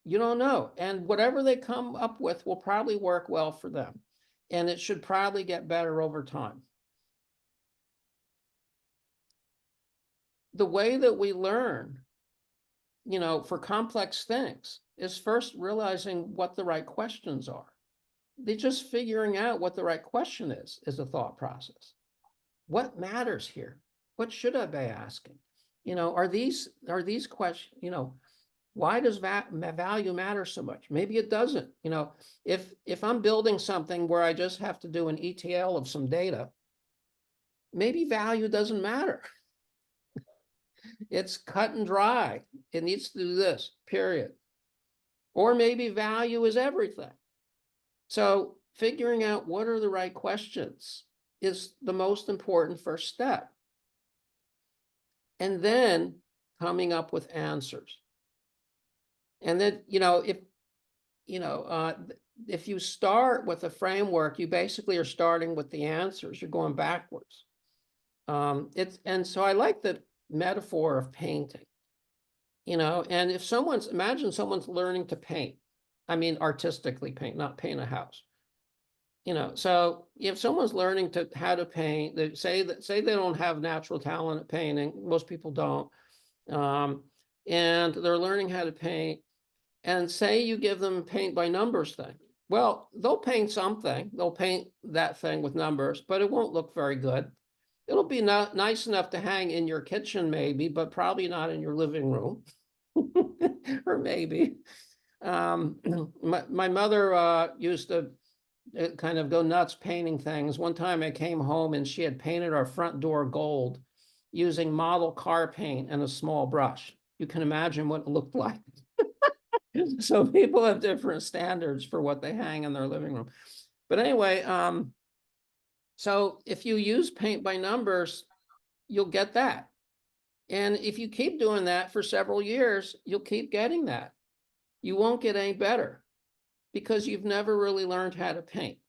You don't know. And whatever they come up with will probably work well for them. And it should probably get better over time. The way that we learn, you know, for complex things is first realizing what the right questions are. They're just figuring out what the right question is a thought process. What matters here? What should I be asking? You know, are these questions, you know, why does value matter so much? Maybe it doesn't. You know, if I'm building something where I just have to do an ETL of some data, maybe value doesn't matter. It's cut and dry. It needs to do this, period. Or maybe value is everything. So figuring out what are the right questions is the most important first step. And then coming up with answers. And then, you know, if you start with a framework, you basically are starting with the answers. You're going backwards. And so I like the metaphor of painting, you know, and imagine someone's learning to paint. I mean, artistically paint, not paint a house. You know, so if someone's learning how to paint, they say they don't have natural talent at painting. Most people don't. And they're learning how to paint. And say you give them a paint by numbers thing. Well, they'll paint something. They'll paint that thing with numbers, but it won't look very good. It'll be nice enough to hang in your kitchen maybe, but probably not in your living room. Or maybe. My mother used to kind of go nuts painting things. One time I came home and she had painted our front door gold using model car paint and a small brush. You can imagine what it looked like. So people have different standards for what they hang in their living room. But anyway, so if you use paint by numbers, you'll get that. And if you keep doing that for several years, you'll keep getting that. You won't get any better because you've never really learned how to paint.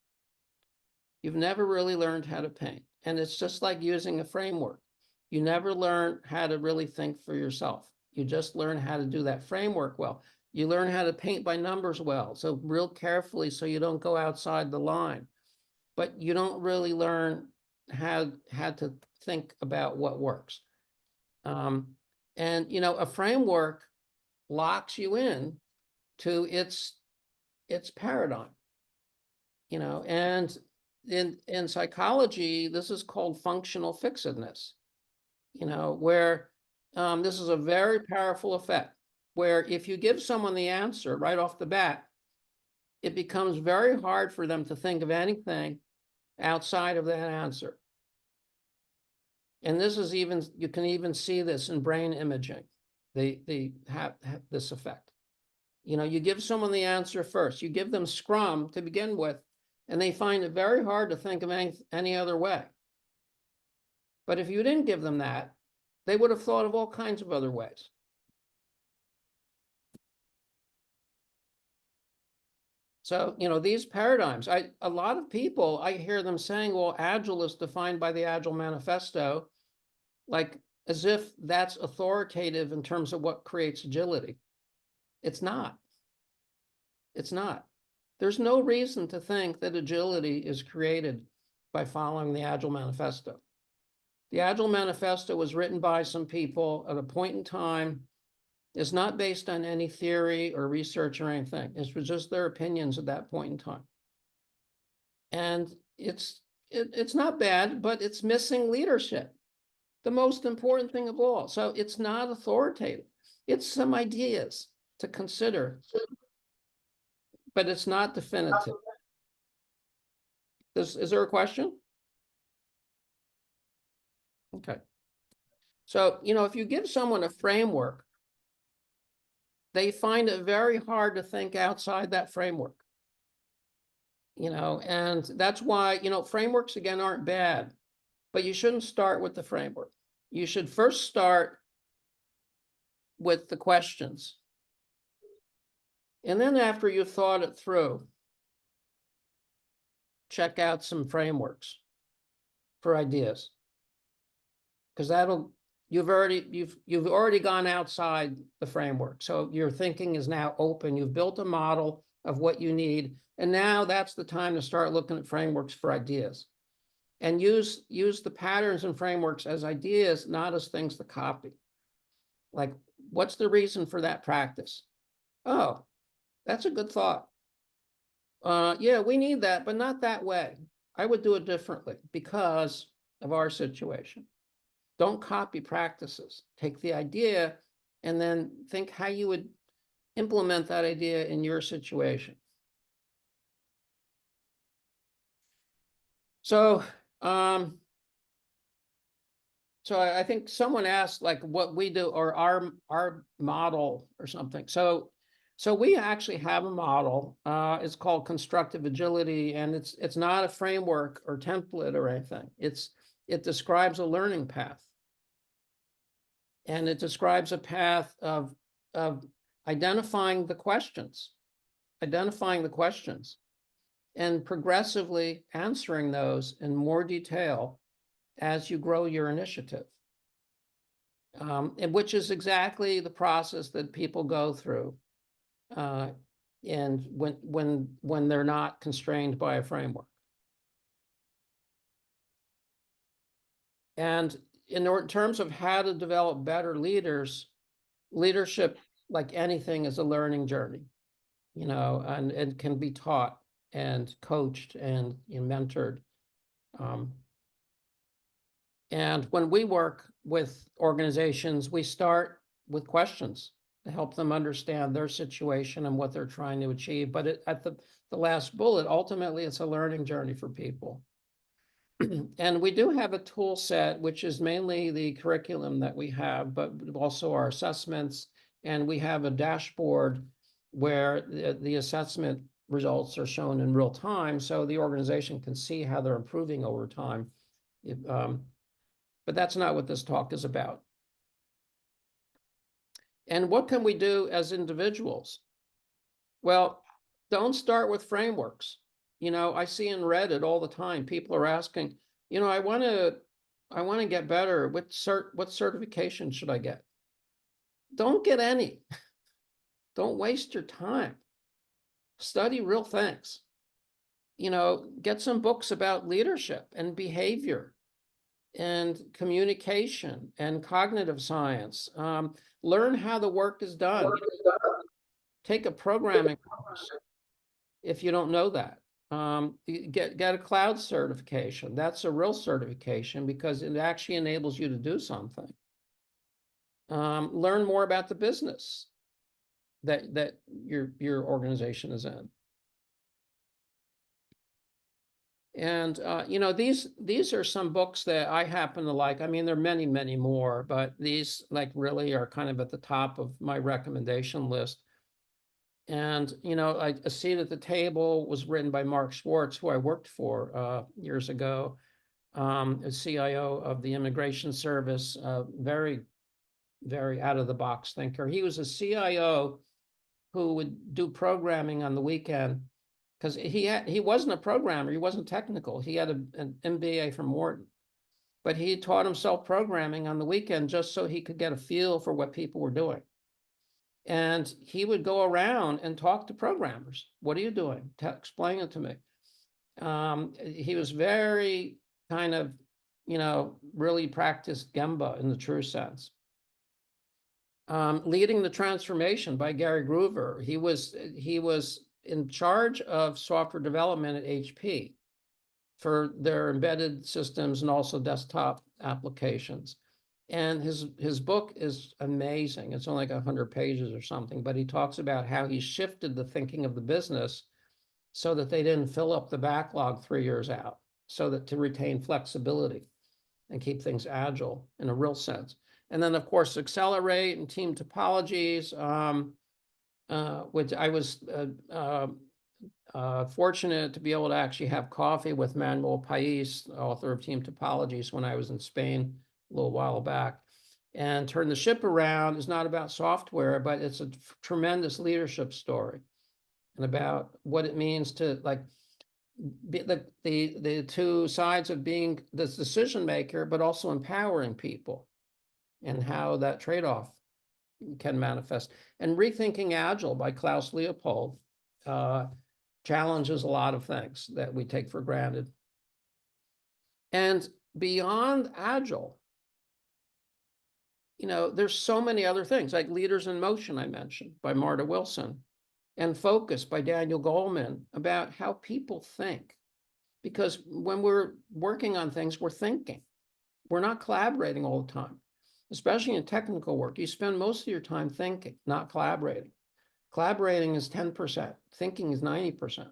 You've never really learned how to paint. And it's just like using a framework. You never learn how to really think for yourself. You just learn how to do that framework well. You learn how to paint by numbers well, so real carefully so you don't go outside the line. But you don't really learn how to think about what works. And, you know, a framework locks you in to its it's paradigm, you know, and in psychology, this is called functional fixedness, you know, where this is a very powerful effect, where if you give someone the answer right off the bat, it becomes very hard for them to think of anything outside of that answer. And this is even, you can even see this in brain imaging. They have this effect. You know, you give someone the answer first, you give them Scrum to begin with, and they find it very hard to think of any other way. But if you didn't give them that, they would have thought of all kinds of other ways. So, you know, these paradigms, a lot of people, I hear them saying, well, Agile is defined by the Agile manifesto, like as if that's authoritative in terms of what creates agility. It's not. It's not. There's no reason to think that agility is created by following the Agile manifesto. The Agile manifesto was written by some people at a point in time. It's not based on any theory or research or anything. It was just their opinions at that point in time. And it's not bad, but it's missing leadership, the most important thing of all. So it's not authoritative. It's some ideas to consider, but it's not definitive. Is there a question? Okay. So, you know, if you give someone a framework, they find it very hard to think outside that framework. You know, and that's why, you know, frameworks again aren't bad, but you shouldn't start with the framework. You should first start with the questions. And then after you've thought it through, check out some frameworks for ideas. Because that'll, you've already gone outside the framework. So your thinking is now open. You've built a model of what you need. And now that's the time to start looking at frameworks for ideas. And use the patterns and frameworks as ideas, not as things to copy. Like, what's the reason for that practice? Oh, that's a good thought. Yeah, we need that, but not that way. I would do it differently because of our situation. Don't copy practices. Take the idea and then think how you would implement that idea in your situation. So, so I think someone asked like what we do or our model or something. So we actually have a model. It's called constructive agility, and it's not a framework or template or anything. It describes a learning path. And it describes a path of identifying the questions, and progressively answering those in more detail as you grow your initiative, and which is exactly the process that people go through, and when they're not constrained by a framework. And in terms of how to develop better leaders, leadership, like anything, is a learning journey, you know, and it can be taught and coached and mentored. And when we work with organizations, we start with questions to help them understand their situation and what they're trying to achieve. But at the last bullet, ultimately, it's a learning journey for people. And we do have a tool set, which is mainly the curriculum that we have, but also our assessments. And we have a dashboard where the assessment results are shown in real time, so the organization can see how they're improving over time. But that's not what this talk is about. And what can we do as individuals? Well, don't start with frameworks. You know, I see in Reddit all the time, people are asking, you know, I want to get better. What certification should I get? Don't get any. Don't waste your time. Study real things. You know, get some books about leadership and behavior and communication and cognitive science. Learn how the work is done. Take a programming course. if you don't know that. Get a cloud certification. That's a real certification because it actually enables you to do something. Learn more about the business that your organization is in. And these are some books that I happen to like. I mean, there are many, many more, but these like really are kind of at the top of my recommendation list. And A Seat at the Table was written by Mark Schwartz, who I worked for years ago, as CIO of the Immigration Service. Very, very out of the box thinker. He was a CIO who would do programming on the weekend because he wasn't a programmer. He wasn't technical. He had an MBA from Wharton, but he taught himself programming on the weekend just so he could get a feel for what people were doing. And he would go around and talk to programmers. What are you doing? Explain it to me. He was very kind of, really practiced Gemba in the true sense. Leading the Transformation by Gary Groover. He was in charge of software development at HP for their embedded systems and also desktop applications. And his book is amazing. It's only like 100 pages or something, but he talks about how he shifted the thinking of the business so that they didn't fill up the backlog 3 years out, so that to retain flexibility and keep things agile in a real sense. And then, of course, Accelerate and Team Topologies, which I was fortunate to be able to actually have coffee with Manuel Pais, author of Team Topologies, when I was in Spain a little while back. And Turn the Ship Around is not about software, but it's a tremendous leadership story and about what it means to be the two sides of being the decision maker, but also empowering people, and how that trade-off can manifest. And Rethinking Agile by Klaus Leopold challenges a lot of things that we take for granted. And beyond Agile, there's so many other things, like Leaders in Motion I mentioned by Marta Wilson, and Focus by Daniel Goleman, about how people think. Because when we're working on things, we're thinking. We're not collaborating all the time. Especially in technical work, you spend most of your time thinking, not collaborating. Collaborating is 10%, thinking is 90%.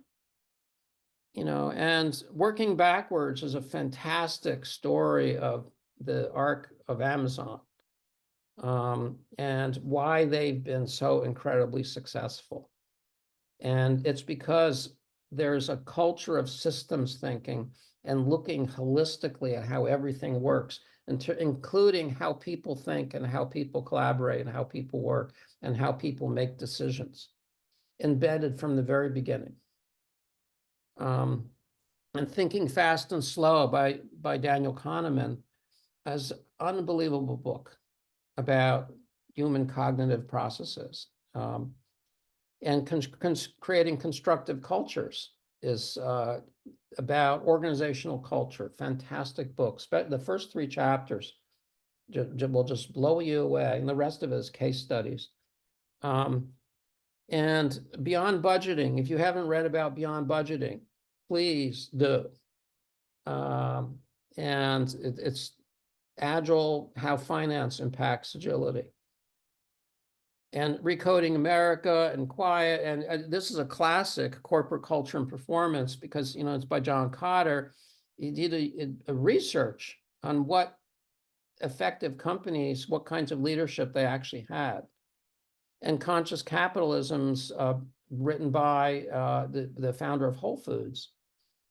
And Working Backwards is a fantastic story of the arc of Amazon, and why they've been so incredibly successful. And it's because there's a culture of systems thinking and looking holistically at how everything works, including how people think and how people collaborate and how people work and how people make decisions, embedded from the very beginning. And Thinking Fast and Slow by Daniel Kahneman is an unbelievable book about human cognitive processes. And Creating Constructive Cultures is about organizational culture. Fantastic books. The first 3 chapters will just blow you away, and the rest of it is case studies. And Beyond Budgeting, if you haven't read about Beyond Budgeting, please do. And it's Agile, how finance impacts agility. And Recoding America and Quiet. And this is a classic, Corporate Culture and Performance, because, it's by John Kotter. He did a research on what effective companies, what kinds of leadership they actually had. And Conscious Capitalism's written by the founder of Whole Foods.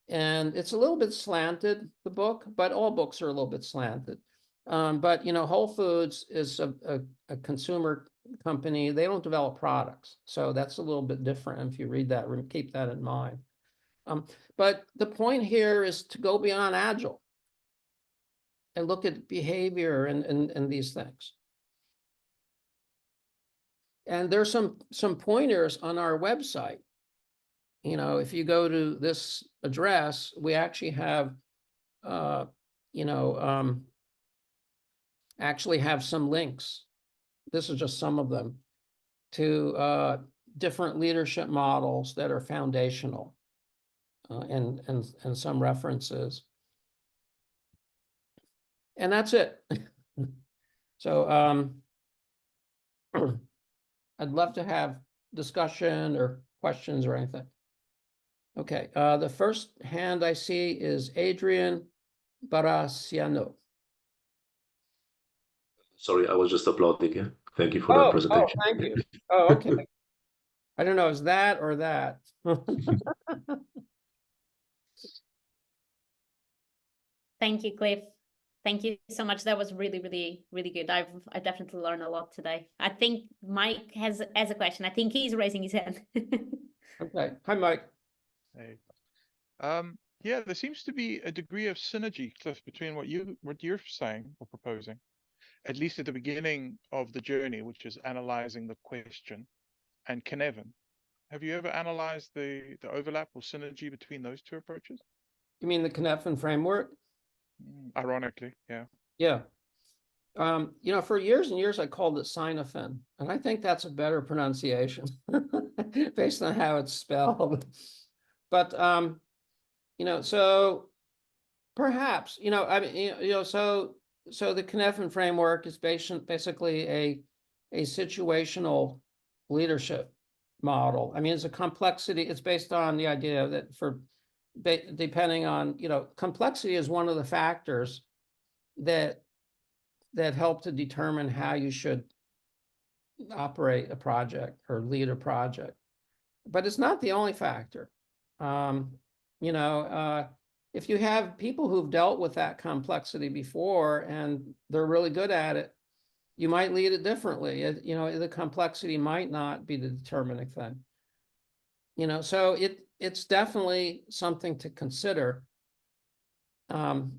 And it's a little bit slanted, the book, but all books are a little bit slanted. But Whole Foods is a consumer company. They don't develop products, so that's a little bit different. If you read that, keep that in mind. But the point here is to go beyond Agile and look at behavior and these things. And there's some pointers on our website. If you go to this address, we actually have some links. This is just some of them to different leadership models that are foundational, and some references. And that's it. So I'd love to have discussion or questions or anything. Okay, the first hand I see is Adrian Baraciano. Sorry, I was just applauding you. Thank you for that presentation. Oh, thank you. Oh, okay. I don't know, is that or that? Thank you, Cliff. Thank you so much. That was really, really, really good. I definitely learned a lot today. I think Mike has a question. I think he's raising his hand. Okay. Hi, Mike. Hey. Yeah, there seems to be a degree of synergy, Cliff, between what you're saying or proposing, at least at the beginning of the journey, which is analyzing the question, and Cynefin. Have you ever analyzed the overlap or synergy between those two approaches? You mean the Cynefin framework? Ironically, yeah. Yeah. You know, for years and years, I called it Cynefin, and I think that's a better pronunciation based on how it's spelled. But, you know, so perhaps, you know, I mean, so the Cynefin framework is basically a situational leadership model. I mean, it's a complexity. It's based on the idea that depending on, you know, complexity is one of the factors that help to determine how you should operate a project or lead a project. But it's not the only factor. You know, if you have people who've dealt with that complexity before and they're really good at it, you might lead it differently. You know, the complexity might not be the determining thing. You know, so it's definitely something to consider. You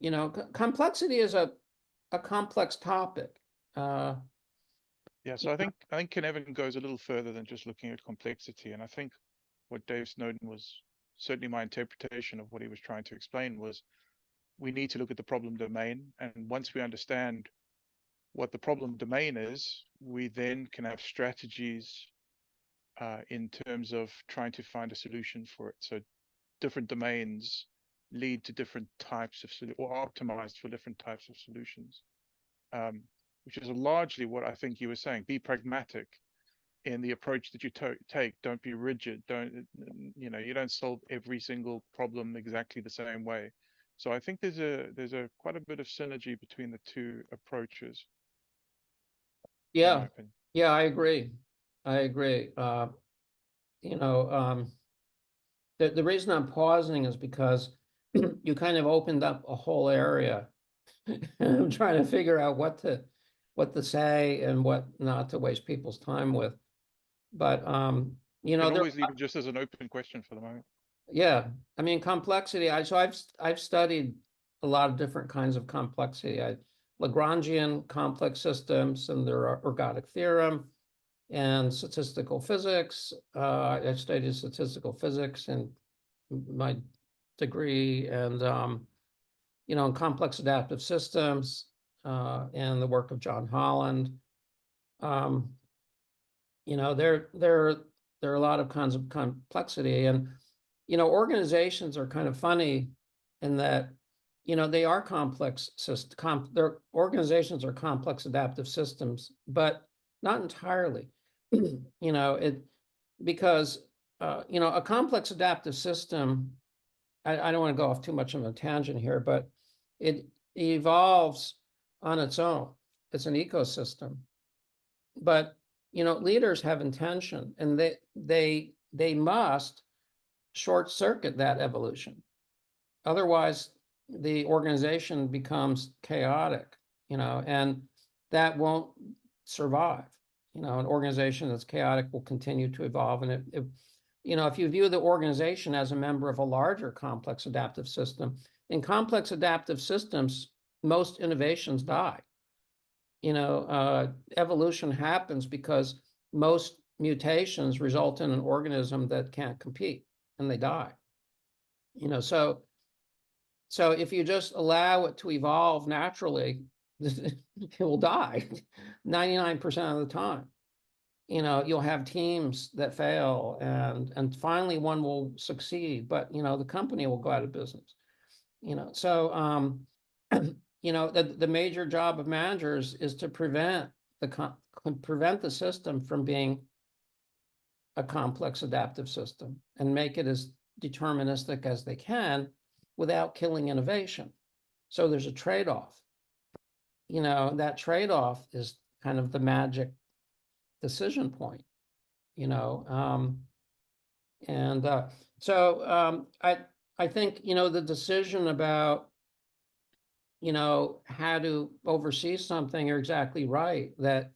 know, complexity is a complex topic. Yeah, so I think Cynefin goes a little further than just looking at complexity. And I think what Dave Snowden was, certainly my interpretation of what he was trying to explain, was we need to look at the problem domain. And once we understand what the problem domain is, we then can have strategies in terms of trying to find a solution for it. So different domains lead to different types of or are optimized for different types of solutions, which is largely what I think you were saying. Be pragmatic in the approach that you take. Don't be rigid. You don't solve every single problem exactly the same way. So I think there's a quite a bit of synergy between the two approaches. Yeah, yeah, I agree. I agree. You know, the reason I'm pausing is because you kind of opened up a whole area. I'm trying to figure out what to say and what not to waste people's time with. But you know, I'd always leave it just as an open question for the moment. Yeah, I mean, complexity. I've studied a lot of different kinds of complexity. Lagrangian complex systems and their ergodic theorem, and statistical physics. I studied statistical physics in my degree, and you know, in complex adaptive systems, and the work of John Holland. You know, there are a lot of kinds of complexity, and you know, organizations are kind of funny in that, you know, they are complex systems. Their organizations are complex adaptive systems, but not entirely. You know, because you know, a complex adaptive system. I don't want to go off too much of a tangent here, but it evolves on its own. It's an ecosystem, but you know, leaders have intention, and they must short circuit that evolution. Otherwise, the organization becomes chaotic, you know, and that won't survive. You know, an organization that's chaotic will continue to evolve. And you know, if you view the organization as a member of a larger complex adaptive system, in complex adaptive systems, most innovations die. You know, evolution happens because most mutations result in an organism that can't compete, and they die. You know, so if you just allow it to evolve naturally, it will die 99% of the time. you'll have teams that fail, and finally one will succeed, but the company will go out of business. So the major job of managers is to prevent the system from being a complex adaptive system and make it as deterministic as they can without killing innovation. So there's a trade-off. That trade-off is kind of the magic decision point, I think, the decision about, how to oversee something, you're exactly right, that,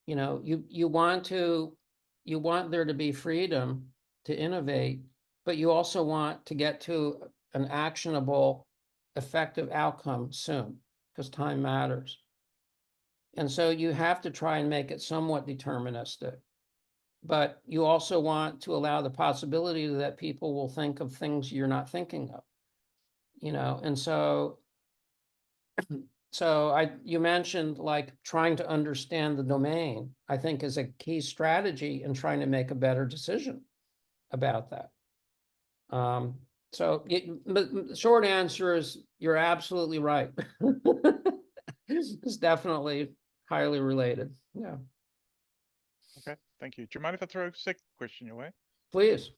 you want there to be freedom to innovate, but you also want to get to an actionable, effective outcome soon, because time matters. And so you have to try and make it somewhat deterministic. But you also want to allow the possibility that people will think of things you're not thinking of. And so you mentioned like trying to understand the domain, I think is a key strategy in trying to make a better decision about that. But the short answer is you're absolutely right. It's definitely highly related. Yeah. Okay, thank you. Do you mind if I throw a second question your way? Please.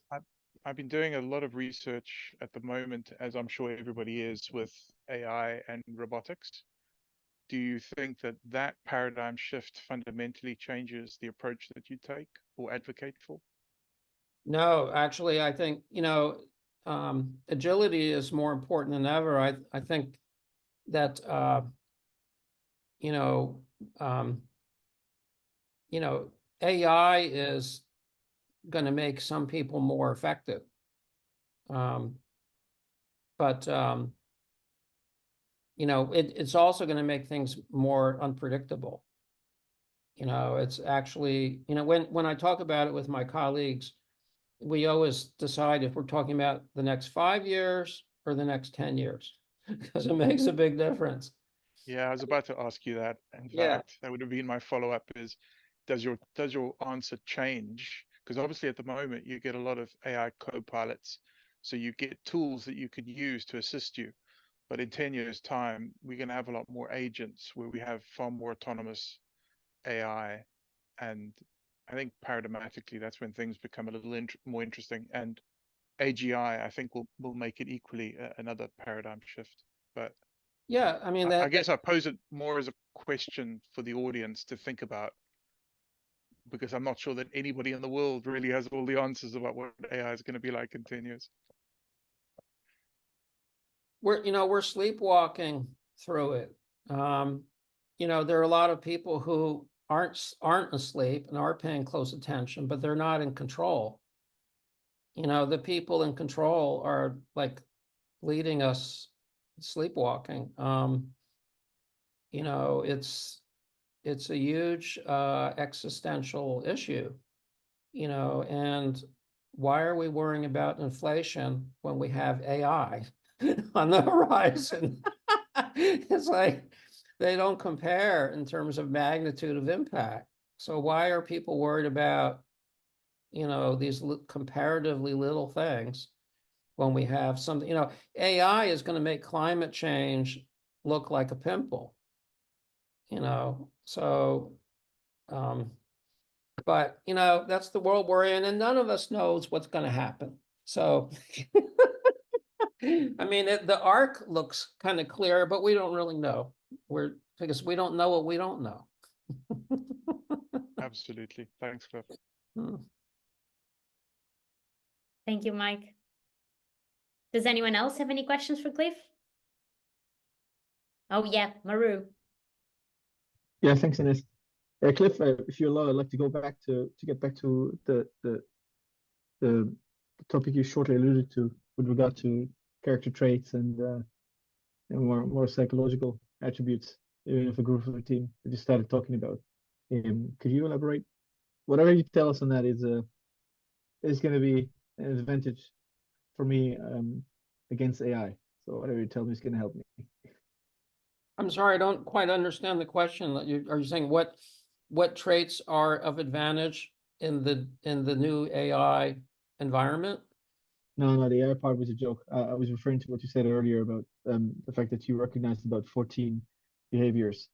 I've been doing a lot of research at the moment, as I'm sure everybody is, with AI and robotics. Do you think that paradigm shift fundamentally changes the approach that you take or advocate for? No, actually, I think, agility is more important than ever. I think that, AI is going to make some people more effective. But it's also going to make things more unpredictable. It's actually, when I talk about it with my colleagues, we always decide if we're talking about the next 5 years or the next 10 years, because it makes a big difference. Yeah, I was about to ask you that. In fact, that would have been my follow-up is, does your answer change? Because obviously at the moment you get a lot of AI co-pilots, so you get tools that you could use to assist you. But in 10 years' time, we're going to have a lot more agents where we have far more autonomous AI. And I think paradigmatically, that's when things become a little more interesting. And AGI, I think, will make it equally another paradigm shift. But yeah, I mean, I guess I pose it more as a question for the audience to think about, because I'm not sure that anybody in the world really has all the answers about what AI is going to be like in 10 years. We're sleepwalking through it. There are a lot of people who aren't asleep and are paying close attention, but they're not in control. The people in control are like leading us sleepwalking. It's a huge existential issue, and why are we worrying about inflation when we have AI on the horizon? It's like they don't compare in terms of magnitude of impact. So why are people worried about, these comparatively little things when we have something, AI is going to make climate change look like a pimple, so, but, that's the world we're in, and none of us knows what's going to happen. So, I mean, the arc looks kind of clear, but we don't really know. Because we don't know what we don't know. Absolutely. Thanks, Cliff. Thank you, Mike. Does anyone else have any questions for Cliff? Oh yeah, Maru. Yeah, thanks, Ines. Cliff, if you allow, I'd like to go back to get back to the topic you shortly alluded to with regard to character traits and more psychological attributes of a group of a team that you started talking about. Could you elaborate? Whatever you tell us on that is going to be an advantage for me against AI. So whatever you tell me is going to help me. I'm sorry, I don't quite understand the question. Are you saying what what traits are of advantage in the new AI environment? No, the AI part was a joke. I was referring to what you said earlier about the fact that you recognized about 14 behaviors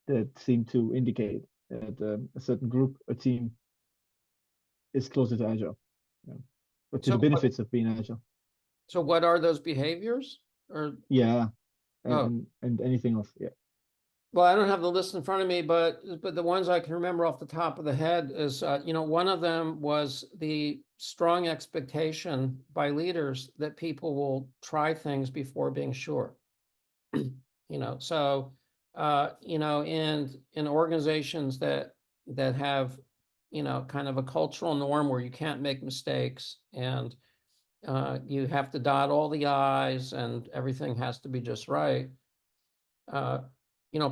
that seem to indicate that a certain group, a team, is closer to Agile. Yeah. But to the benefits of being Agile. So what are those behaviors? Or Yeah, and anything else. Yeah. well, I don't have the list in front of me, but the ones I can remember off the top of the head is, one of them was the strong expectation by leaders that people will try things before being sure. So, in organizations that have, kind of a cultural norm where you can't make mistakes and you have to dot all the I's and everything has to be just right.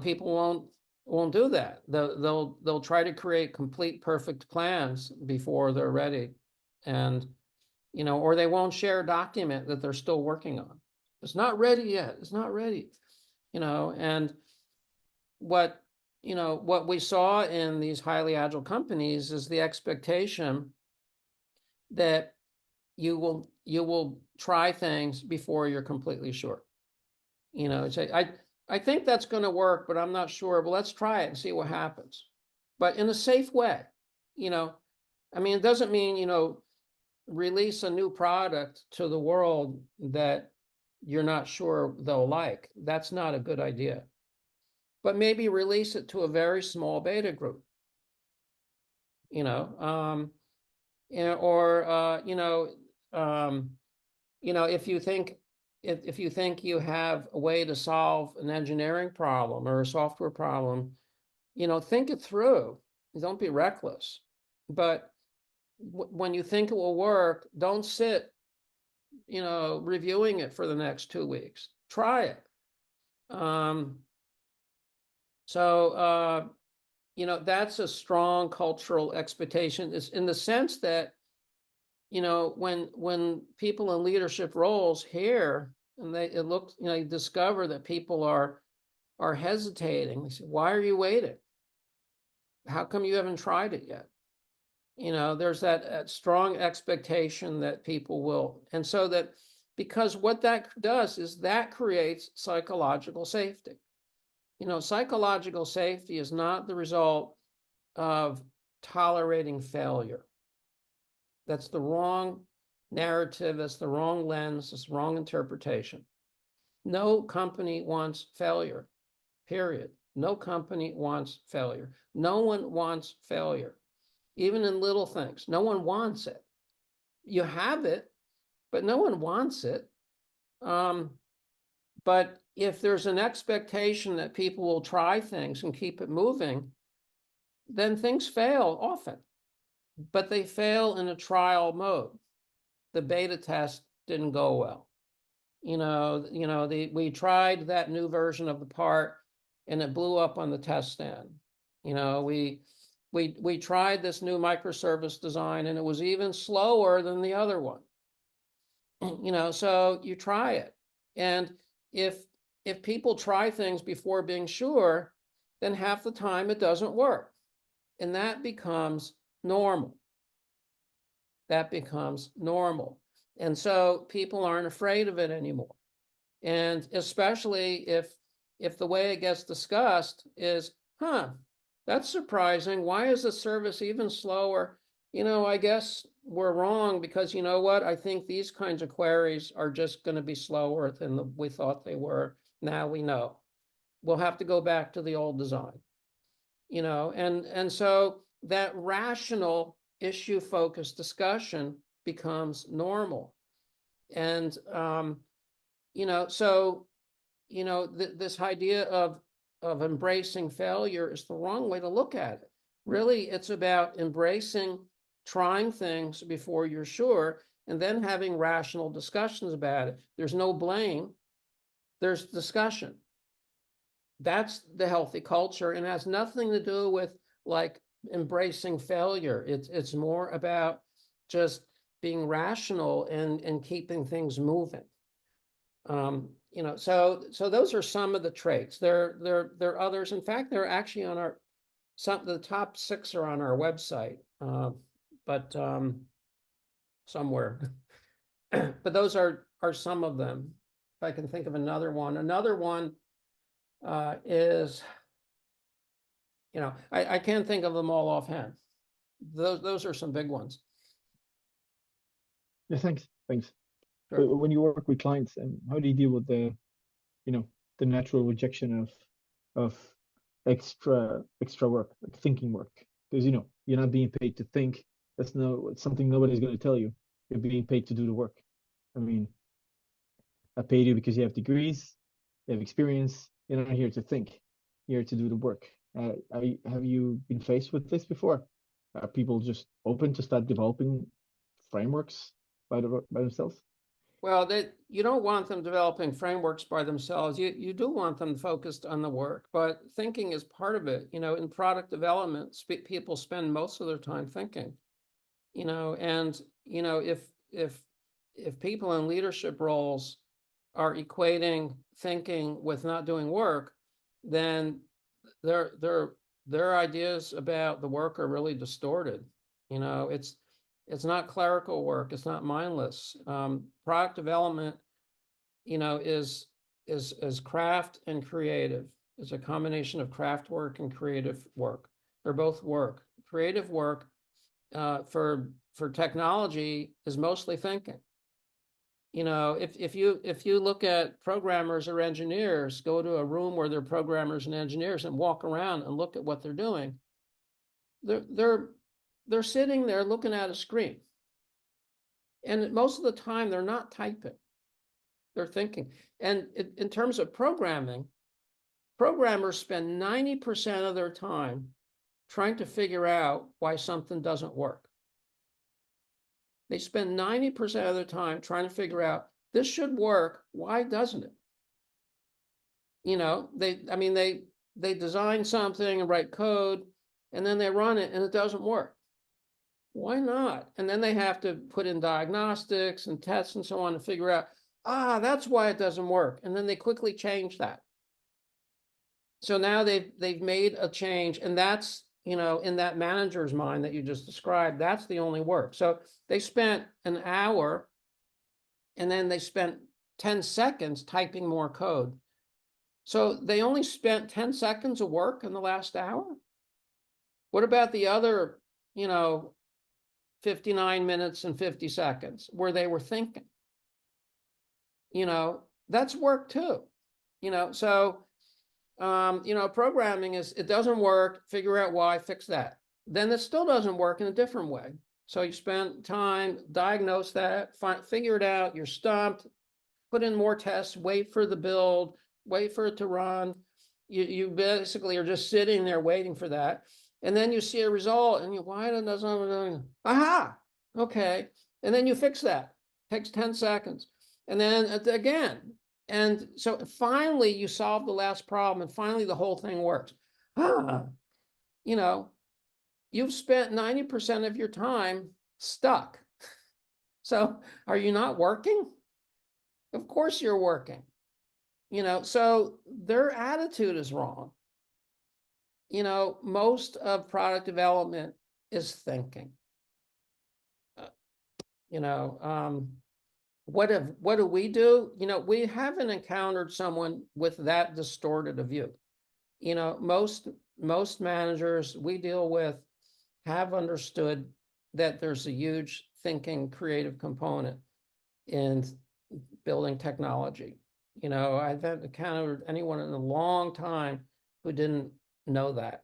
People won't do that. They'll try to create complete perfect plans before they're ready, and or they won't share a document that they're still working on. It's not ready yet. It's not ready. And what we saw in these highly agile companies is the expectation that you will try things before you're completely sure. Say, I think that's going to work, but I'm not sure. But let's try it and see what happens. But in a safe way. It doesn't mean, release a new product to the world that you're not sure they'll like. That's not a good idea. But maybe release it to a very small beta group. If you think you have a way to solve an engineering problem or a software problem, think it through. Don't be reckless. But when you think it will work, don't sit, reviewing it for the next 2 weeks. Try it. That's a strong cultural expectation, is in the sense that, when people in leadership roles hear and they discover that people are hesitating, they say, why are you waiting? How come you haven't tried it yet? There's that strong expectation that people will. And so that, because what that does is that creates psychological safety. Psychological safety is not the result of tolerating failure. That's the wrong narrative. That's the wrong lens. That's the wrong interpretation. No company wants failure, period. No company wants failure. No one wants failure, even in little things. No one wants it. You have it, but no one wants it. But if there's an expectation that people will try things and keep it moving, then things fail often. But they fail in a trial mode. The beta test didn't go well. We tried that new version of the part and it blew up on the test stand. We tried this new microservice design and it was even slower than the other one. So you try it. And if people try things before being sure, then half the time it doesn't work. And that becomes normal. That becomes normal. And so people aren't afraid of it anymore. And especially if the way it gets discussed is, that's surprising. Why is the service even slower? I guess we're wrong because you know what? I think these kinds of queries are just going to be slower than we thought they were. Now we know. We'll have to go back to the old design. And so that rational issue-focused discussion becomes normal. And, this idea of embracing failure is the wrong way to look at it. Really, it's about embracing trying things before you're sure, and then having rational discussions about it. There's no blame, there's discussion. That's the healthy culture, and has nothing to do with like embracing failure. It's more about just being rational and keeping things moving. So those are some of the traits. There are others. In fact, they're actually on the top 6 are on our website, but somewhere. But those are some of them. If I can think of another one. Another one is, I can't think of them all offhand. Those are some big ones. Yeah, thanks. Sure. When you work with clients, and how do you deal with the natural rejection of extra work, like thinking work? Because you're not being paid to think. It's something nobody's going to tell you. You're being paid to do the work. I mean, I paid you because you have degrees, you have experience. You're not here to think. You're here to do the work. Have you been faced with this before? Are people just open to start developing frameworks by themselves? Well, you don't want them developing frameworks by themselves. You do want them focused on the work, but thinking is part of it. In product development, people spend most of their time thinking. And if people in leadership roles are equating thinking with not doing work, then their ideas about the work are really distorted. It's not clerical work. It's not mindless. Product development, is craft and creative. It's a combination of craft work and creative work. They're both work. Creative work for technology is mostly thinking. If you look at programmers or engineers, go to a room where they're programmers and engineers and walk around and look at what they're doing, they're sitting there looking at a screen. And most of the time, they're not typing. They're thinking. And in terms of programming, programmers spend 90% of their time trying to figure out why something doesn't work. They spend 90% of their time trying to figure out, this should work, why doesn't it? They design something and write code, and then they run it and it doesn't work. Why not? And then they have to put in diagnostics and tests and so on to figure out, that's why it doesn't work. And then they quickly change that. So now they've made a change, and that's, in that manager's mind that you just described, that's the only work. So they spent an hour, and then they spent 10 seconds typing more code. So they only spent 10 seconds of work in the last hour. What about the other, 59 minutes and 50 seconds where they were thinking? That's work too. So programming it doesn't work, figure out why, fix that. Then it still doesn't work in a different way. So you spend time, diagnose that, figure it out, you're stumped, put in more tests, wait for the build, wait for it to run. You basically are just sitting there waiting for that. And then you see a result and why doesn't, aha, okay. And then you fix that, takes 10 seconds. And then again. And so finally you solve the last problem, and finally the whole thing works. You've spent 90% of your time stuck. So are you not working? Of course you're working. So their attitude is wrong. Most of product development is thinking. What do we do? We haven't encountered someone with that distorted a view. Most managers we deal with have understood that there's a huge thinking creative component in building technology. I haven't encountered anyone in a long time who didn't know that.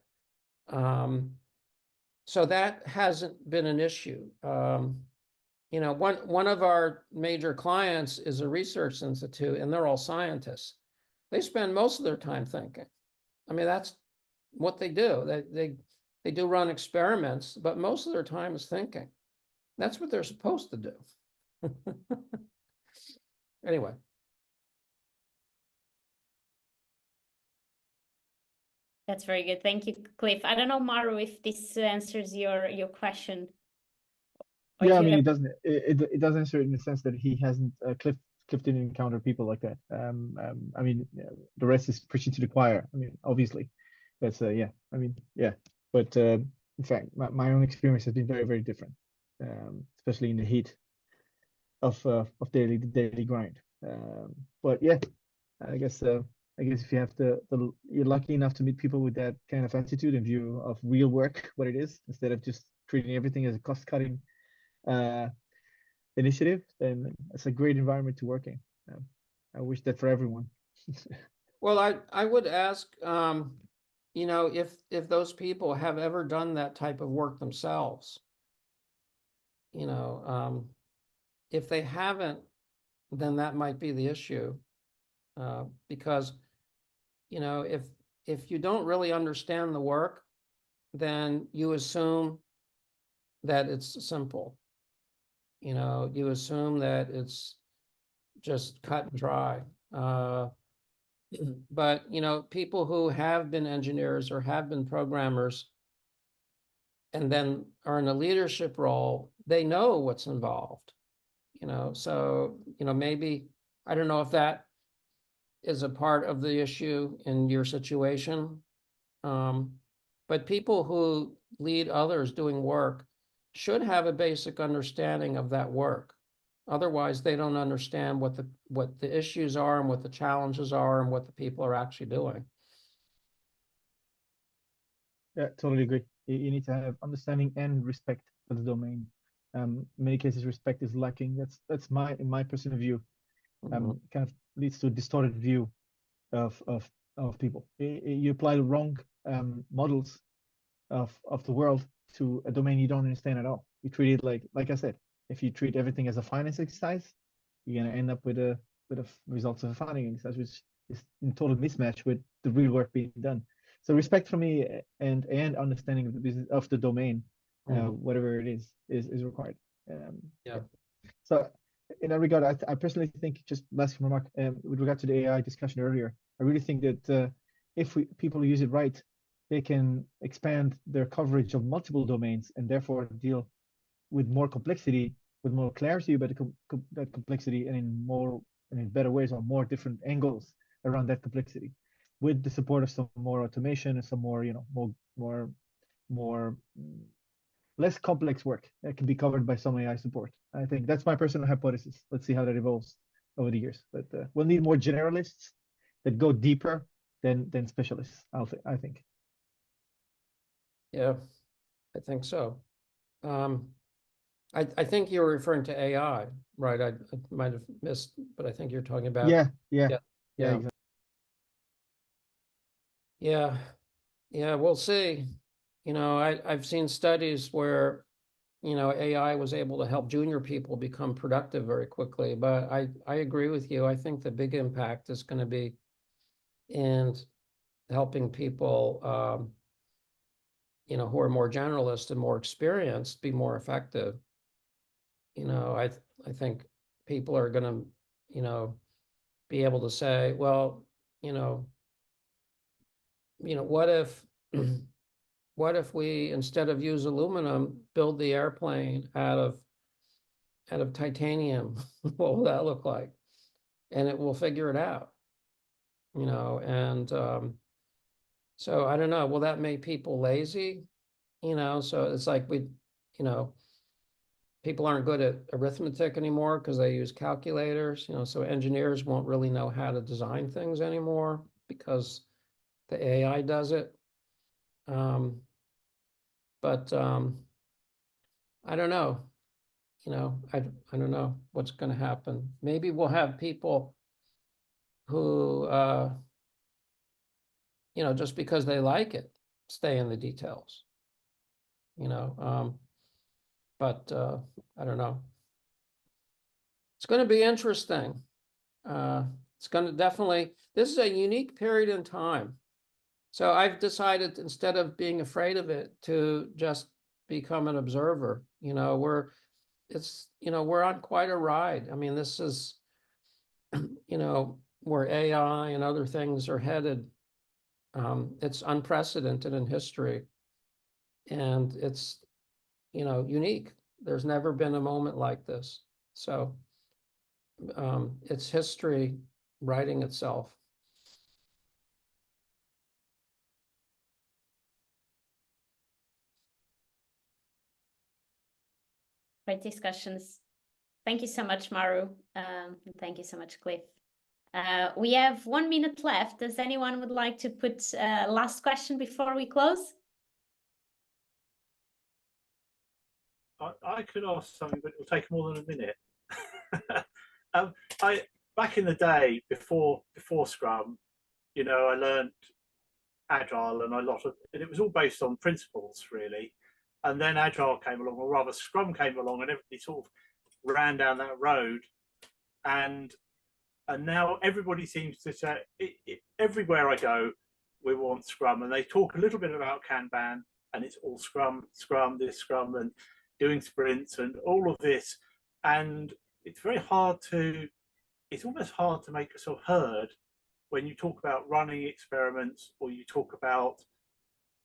So that hasn't been an issue. One of our major clients is a research institute, and they're all scientists. They spend most of their time thinking. That's what they do. They do run experiments, but most of their time is thinking. That's what they're supposed to do. Anyway. That's very good. Thank you, Cliff. I don't know, Maru, if this answers your question. Yeah, it doesn't. It does answer in the sense that he hasn't. Cliff didn't encounter people like that. The rest is preaching to the choir. Obviously, that's yeah. Yeah. But in fact, my own experience has been very, very different, especially in the heat of daily grind. But yeah, I guess if you have you're lucky enough to meet people with that kind of attitude and view of real work, what it is, instead of just treating everything as a cost-cutting initiative, then it's a great environment to work in. I wish that for everyone. Well, I would ask, you know, if those people have ever done that type of work themselves. You know, if they haven't, then that might be the issue. Because, you know, if you don't really understand the work, then you assume that it's simple. You know, you assume that it's just cut and dry. But, you know, people who have been engineers or have been programmers and then are in a leadership role, they know what's involved, you know. So, you know, maybe, I don't know if that is a part of the issue in your situation. But people who lead others doing work should have a basic understanding of that work. Otherwise, they don't understand what the issues are and what the challenges are and what the people are actually doing. Yeah, totally agree. You need to have understanding and respect for the domain. In many cases, respect is lacking. That's in my personal view. Kind of leads to a distorted view of people. You apply the wrong models of the world to a domain you don't understand at all. You treat it like I said, if you treat everything as a finance exercise, you're gonna end up with a results of a finance exercise, which is in total mismatch with the real work being done. So respect for me and understanding of the business of the domain, whatever it is required. Yeah. So in that regard, I personally think, just last remark, with regard to the AI discussion earlier, I really think that if people use it right, they can expand their coverage of multiple domains and therefore deal with more complexity, with more clarity about that complexity, and in better ways, or more different angles around that complexity, with the support of some more automation and some more, you know, more less complex work that can be covered by some AI support. I think that's my personal hypothesis. Let's see how that evolves over the years. But we'll need more generalists that go deeper than specialists, I think. Yeah, I think so. I think you're referring to AI, right? I might have missed, but I think you're talking about. Yeah, exactly. Yeah, we'll see. You know, I've seen studies where, you know, AI was able to help junior people become productive very quickly. But I agree with you. I think the big impact is going to be in helping people, you know, who are more generalist and more experienced be more effective. You know, I think people are going to, you know, be able to say, well, you know, what if what if we, instead of use aluminum, build the airplane out of titanium? What will that look like? And it will figure it out, you know. And so I don't know, will that make people lazy? You know, so it's like you know, people aren't good at arithmetic anymore because they use calculators, you know, so engineers won't really know how to design things anymore because the AI does it. But I don't know, you know, I don't know what's going to happen. Maybe we'll have people who, you know, just because they like it, stay in the details, you know. But I don't know. It's going to be interesting. It's going to definitely, this is a unique period in time. So I've decided, instead of being afraid of it, to just become an observer. You know, you know, we're on quite a ride. I mean, this is, you know, where AI and other things are headed. It's unprecedented in history, and it's, you know, unique. There's never been a moment like this. So it's history writing itself. Great discussions. Thank you so much, Maru. And thank you so much, Cliff. We have 1 minute left. Does anyone would like to put last question before we close? I could ask something, but it will take more than a minute. Back in the day before Scrum, you know, I learned Agile and and it was all based on principles really. And then Agile came along, or rather Scrum came along, and everybody sort of ran down that road. And now everybody seems to say, everywhere I go, we want Scrum, and they talk a little bit about Kanban, and it's all Scrum, this Scrum, and doing sprints and all of this. And it's very hard it's almost hard to make yourself heard when you talk about running experiments, or you talk about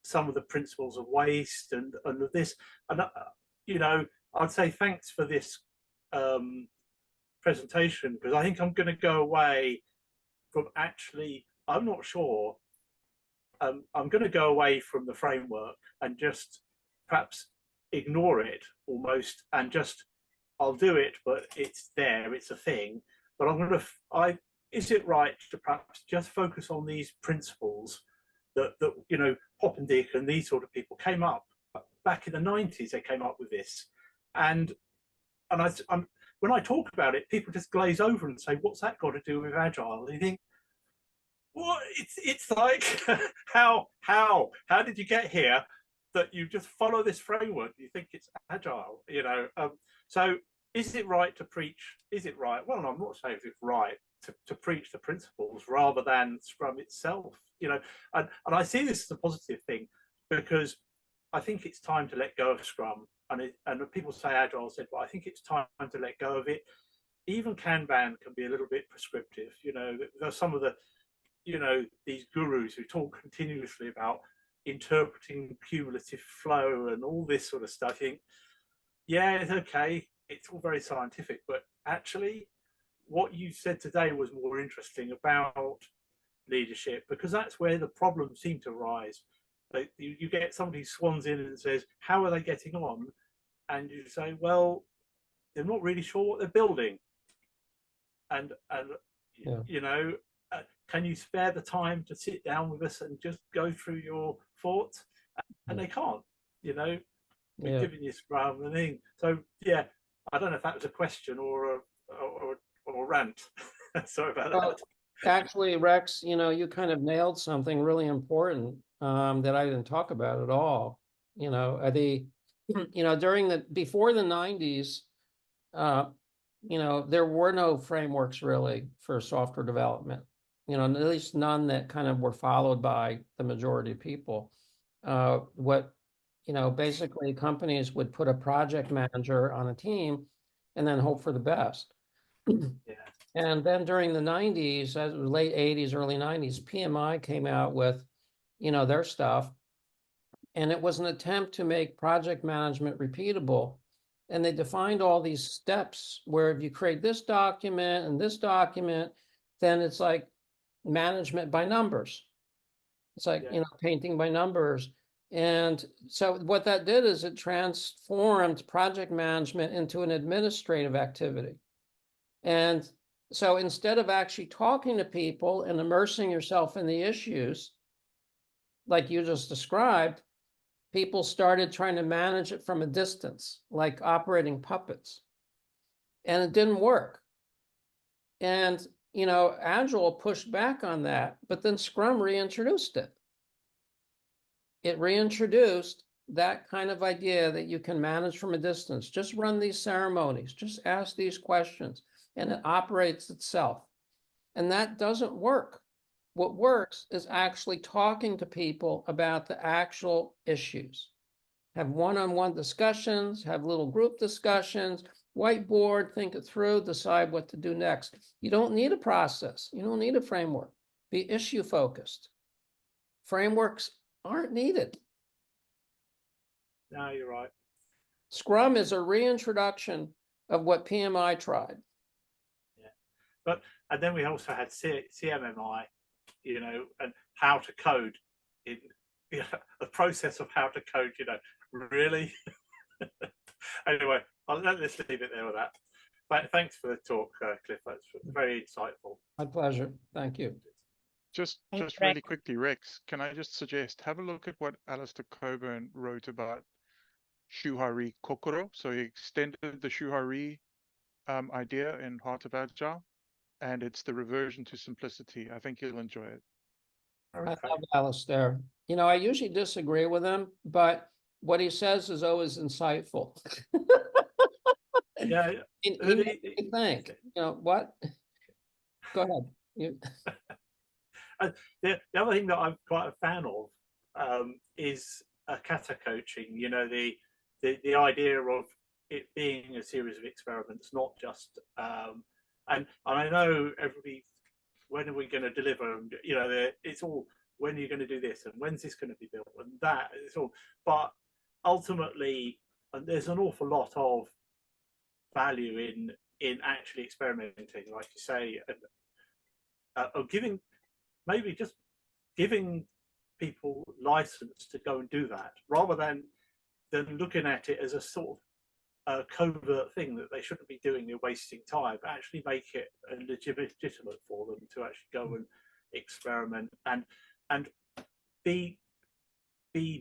some of the principles of waste and of this. And, you know, I'd say thanks for this presentation, because I think I'm going to go away from I'm not sure. I'm going to go away from the framework and just perhaps ignore it almost, and just, I'll do it, but it's there, it's a thing. But is it right to perhaps just focus on these principles that you know, Pop and Dick and these sort of people came up back in the 90s? They came up with this, and when I talk about it, people just glaze over and say, "What's that got to do with Agile?" And you think, "What? It's like, how did you get here? That you just follow this framework? You think it's Agile, you know?" So, is it right to preach? Is it right? Well, I'm not saying it's right to preach the principles rather than Scrum itself, you know. And I see this as a positive thing, because I think it's time to let go of Scrum. And people say Agile, said, well, I think it's time to let go of it. Even Kanban can be a little bit prescriptive. You know, there's some of the, you know, these gurus who talk continuously about interpreting cumulative flow and all this sort of stuff. I think, yeah, it's okay. It's all very scientific, but actually what you said today was more interesting about leadership, because that's where the problems seem to rise. Like you get somebody who swans in and says, how are they getting on? And you say, well, they're not really sure what they're building. And yeah, you know, can you spare the time to sit down with us and just go through your thoughts? And they can't, you know, we're giving you Scrum and thing. So yeah, I don't know if that was a question or a rant. Sorry about that. Actually, Rex, you know, you kind of nailed something really important that I didn't talk about at all. You know, before the 90s, you know, there were no frameworks really for software development, you know, at least none that kind of were followed by the majority of people. You know, basically companies would put a project manager on a team and then hope for the best. Yeah. And then during the 90s, late 80s, early 90s, PMI came out with, you know, their stuff. And it was an attempt to make project management repeatable. And they defined all these steps where if you create this document and this document, then it's like management by numbers. It's like, you know, painting by numbers. And so what that did is it transformed project management into an administrative activity. And so instead of actually talking to people and immersing yourself in the issues, like you just described, people started trying to manage it from a distance, like operating puppets. And it didn't work. And, you know, Agile pushed back on that, but then Scrum reintroduced it. It reintroduced that kind of idea that you can manage from a distance. Just run these ceremonies, just ask these questions, and it operates itself. And that doesn't work. What works is actually talking to people about the actual issues. Have one-on-one discussions, have little group discussions, whiteboard, think it through, decide what to do next. You don't need a process. You don't need a framework. Be issue focused. Frameworks aren't needed. No, you're right. Scrum is a reintroduction of what PMI tried. Yeah, and then we also had CMMI, you know, and how to code in, you know, the process of how to code, you know, really. Anyway, let's leave it there with that. But thanks for the talk, Cliff. That's very insightful. My pleasure. Thank you. Just really quickly, Rex, can I just suggest, have a look at what Alistair Coburn wrote about Shuhari Kokoro. So he extended the Shuhari idea in Heart of Agile, and it's the reversion to simplicity. I think you'll enjoy it. I love Alistair. You know, I usually disagree with him, but what he says is always insightful. Yeah. He makes me think, you know, what? Go ahead. You... The other thing that I'm quite a fan of is kata coaching. You know, the idea of it being a series of experiments, not just and I know everybody, when are we going to deliver? You know, it's all, when are you going to do this, and when's this going to be built, and that it's all. But ultimately, and there's an awful lot of value in actually experimenting, like you say, and of giving, maybe just giving people license to go and do that, rather than looking at it as a sort of a covert thing that they shouldn't be doing. You're wasting time, but actually make it legitimate for them to actually go and experiment and be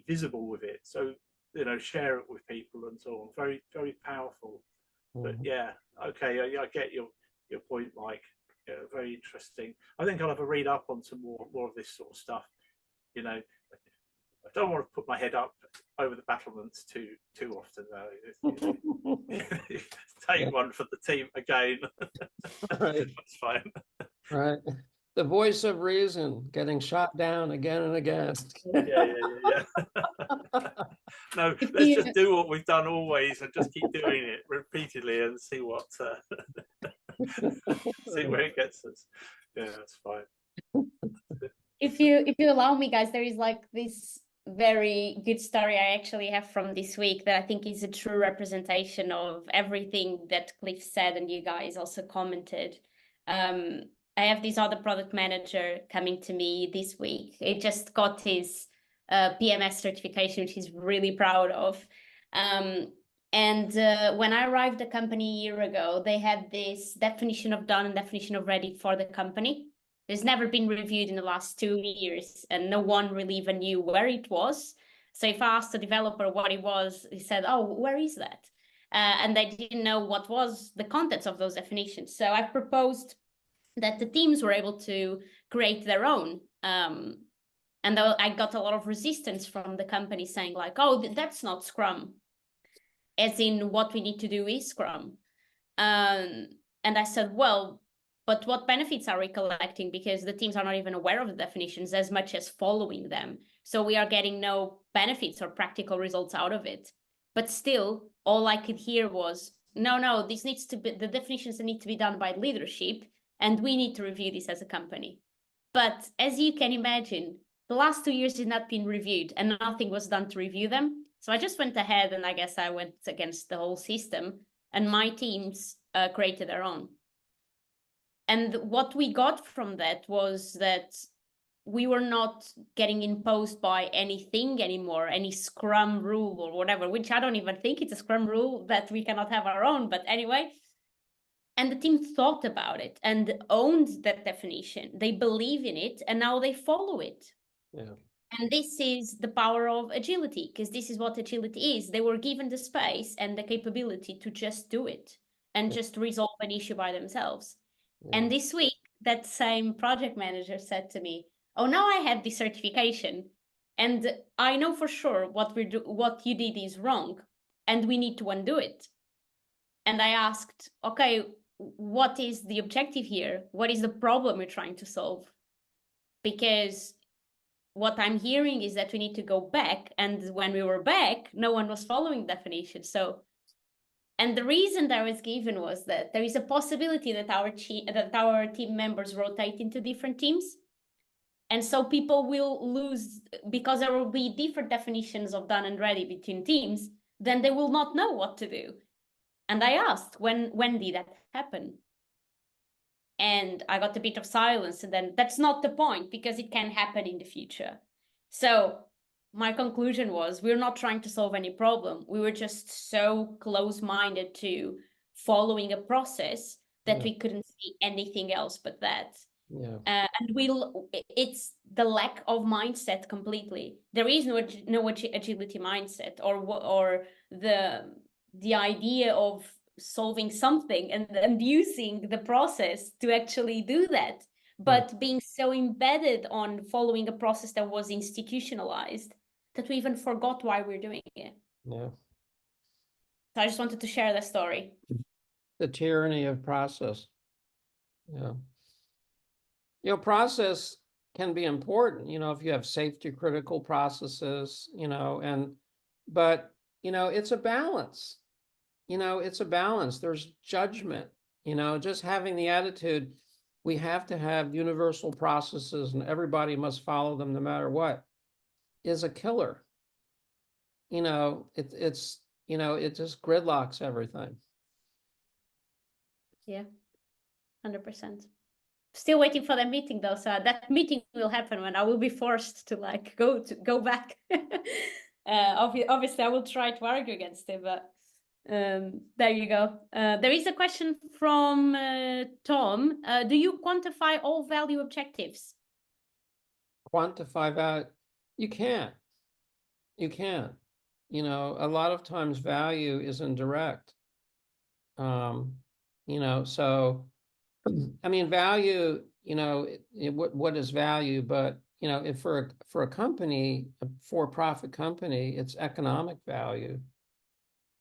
visible with it. So, you know, share it with people and so on. Very, very powerful. But yeah, okay, I get your point, Mike. Yeah, very interesting. I think I'll have a read up on some more of this sort of stuff. You know, I don't want to put my head up over the battlements too often, though. Take one for the team again. Right. That's fine. Right. The voice of reason getting shot down again and again. Yeah. No, let's just do what we've done always and just keep doing it repeatedly and see what see where it gets us. Yeah, that's fine. If you allow me, guys, there is like this very good story I actually have from this week that I think is a true representation of everything that Cliff said and you guys also commented. I have this other product manager coming to me this week. He just got his PMS certification, which he's really proud of. And when I arrived at the company a year ago, they had this definition of done and definition of ready for the company. There's never been reviewed in the last 2 years, and no one really even knew where it was. So if I asked the developer what it was, he said, "Oh, where is that?" And they didn't know what was the contents of those definitions. So I proposed that the teams were able to create their own. And I got a lot of resistance from the company saying like, "Oh, that's not Scrum." As in, what we need to do is Scrum. And I said, well, but what benefits are we collecting? Because the teams are not even aware of the definitions as much as following them. So we are getting no benefits or practical results out of it. But still, all I could hear was, no, this needs to be, the definitions need to be done by leadership, and we need to review this as a company. But as you can imagine, the last 2 years had not been reviewed and nothing was done to review them. So I just went ahead and I guess I went against the whole system, and my teams created their own. And what we got from that was that we were not getting imposed by anything anymore, any Scrum rule or whatever, which I don't even think it's a Scrum rule that we cannot have our own, but anyway. And the team thought about it and owned that definition. They believe in it and now they follow it. Yeah. And this is the power of agility, because this is what agility is. They were given the space and the capability to just do it and just resolve an issue by themselves. Yeah. And this week, that same project manager said to me, "Oh, now I have this certification and I know for sure what you did is wrong and we need to undo it." And I asked, okay, what is the objective here? What is the problem we're trying to solve? Because what I'm hearing is that we need to go back, and when we were back, no one was following definition. So, and the reason that was given was that there is a possibility that our team members rotate into different teams, and so people will lose because there will be different definitions of done and ready between teams. Then they will not know what to do. And I asked, when did that happen? And I got a bit of silence, and then that's not the point because it can happen in the future. So my conclusion was we're not trying to solve any problem. We were just so close-minded to following a process that Yeah. we couldn't see anything else but that. Yeah. And it's the lack of mindset completely. There is no agility mindset, or the idea of solving something and using the process to actually do that, but being so embedded on following a process that was institutionalized that we even forgot why we're doing it. Yeah. So I just wanted to share that story. The tyranny of process. Yeah. You know, process can be important, you know, if you have safety critical processes, you know, but, you know, it's a balance. You know, it's a balance. There's judgment, you know, just having the attitude, we have to have universal processes and everybody must follow them no matter what, is a killer. You know, it's, you know, it just gridlocks everything. Yeah, 100%. Still waiting for that meeting though, so that meeting will happen when I will be forced to like go back. Obviously I will try to argue against it, but there you go. There is a question from Tom. Do you quantify all value objectives? Quantify that? You can't. You can't. You know, a lot of times value is indirect. You know, so I mean, value, you know, what is value? But, you know, if for a company, a for-profit company, it's economic value.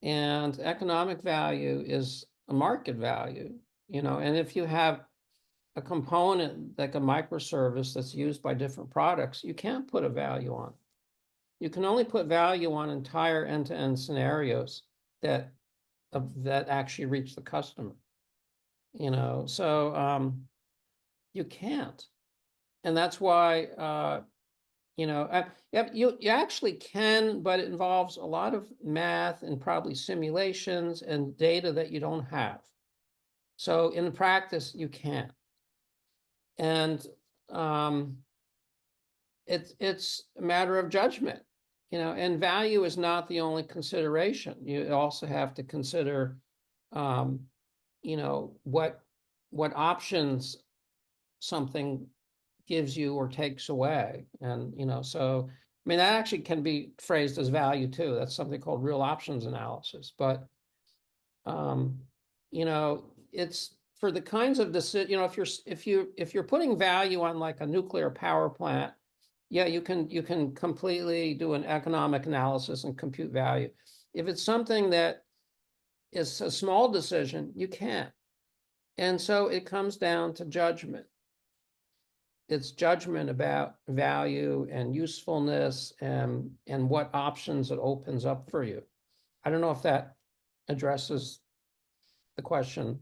And economic value is a market value, you know, and if you have a component like a microservice that's used by different products, you can't put a value on. You can only put value on entire end-to-end scenarios that actually reach the customer. You know, so you can't, and that's why you know, you actually can, but it involves a lot of math and probably simulations and data that you don't have. So in practice, you can't, and it's a matter of judgment, you know. And value is not the only consideration. You also have to consider, you know, what options something gives you or takes away. And, you know, so, I mean, that actually can be phrased as value too. That's something called real options analysis. But, you know, it's for the kinds of decisions, you know, if you're putting value on like a nuclear power plant, yeah, you can completely do an economic analysis and compute value. If it's something that is a small decision, you can't. And so it comes down to judgment. It's judgment about value and usefulness and what options it opens up for you. I don't know if that addresses the question.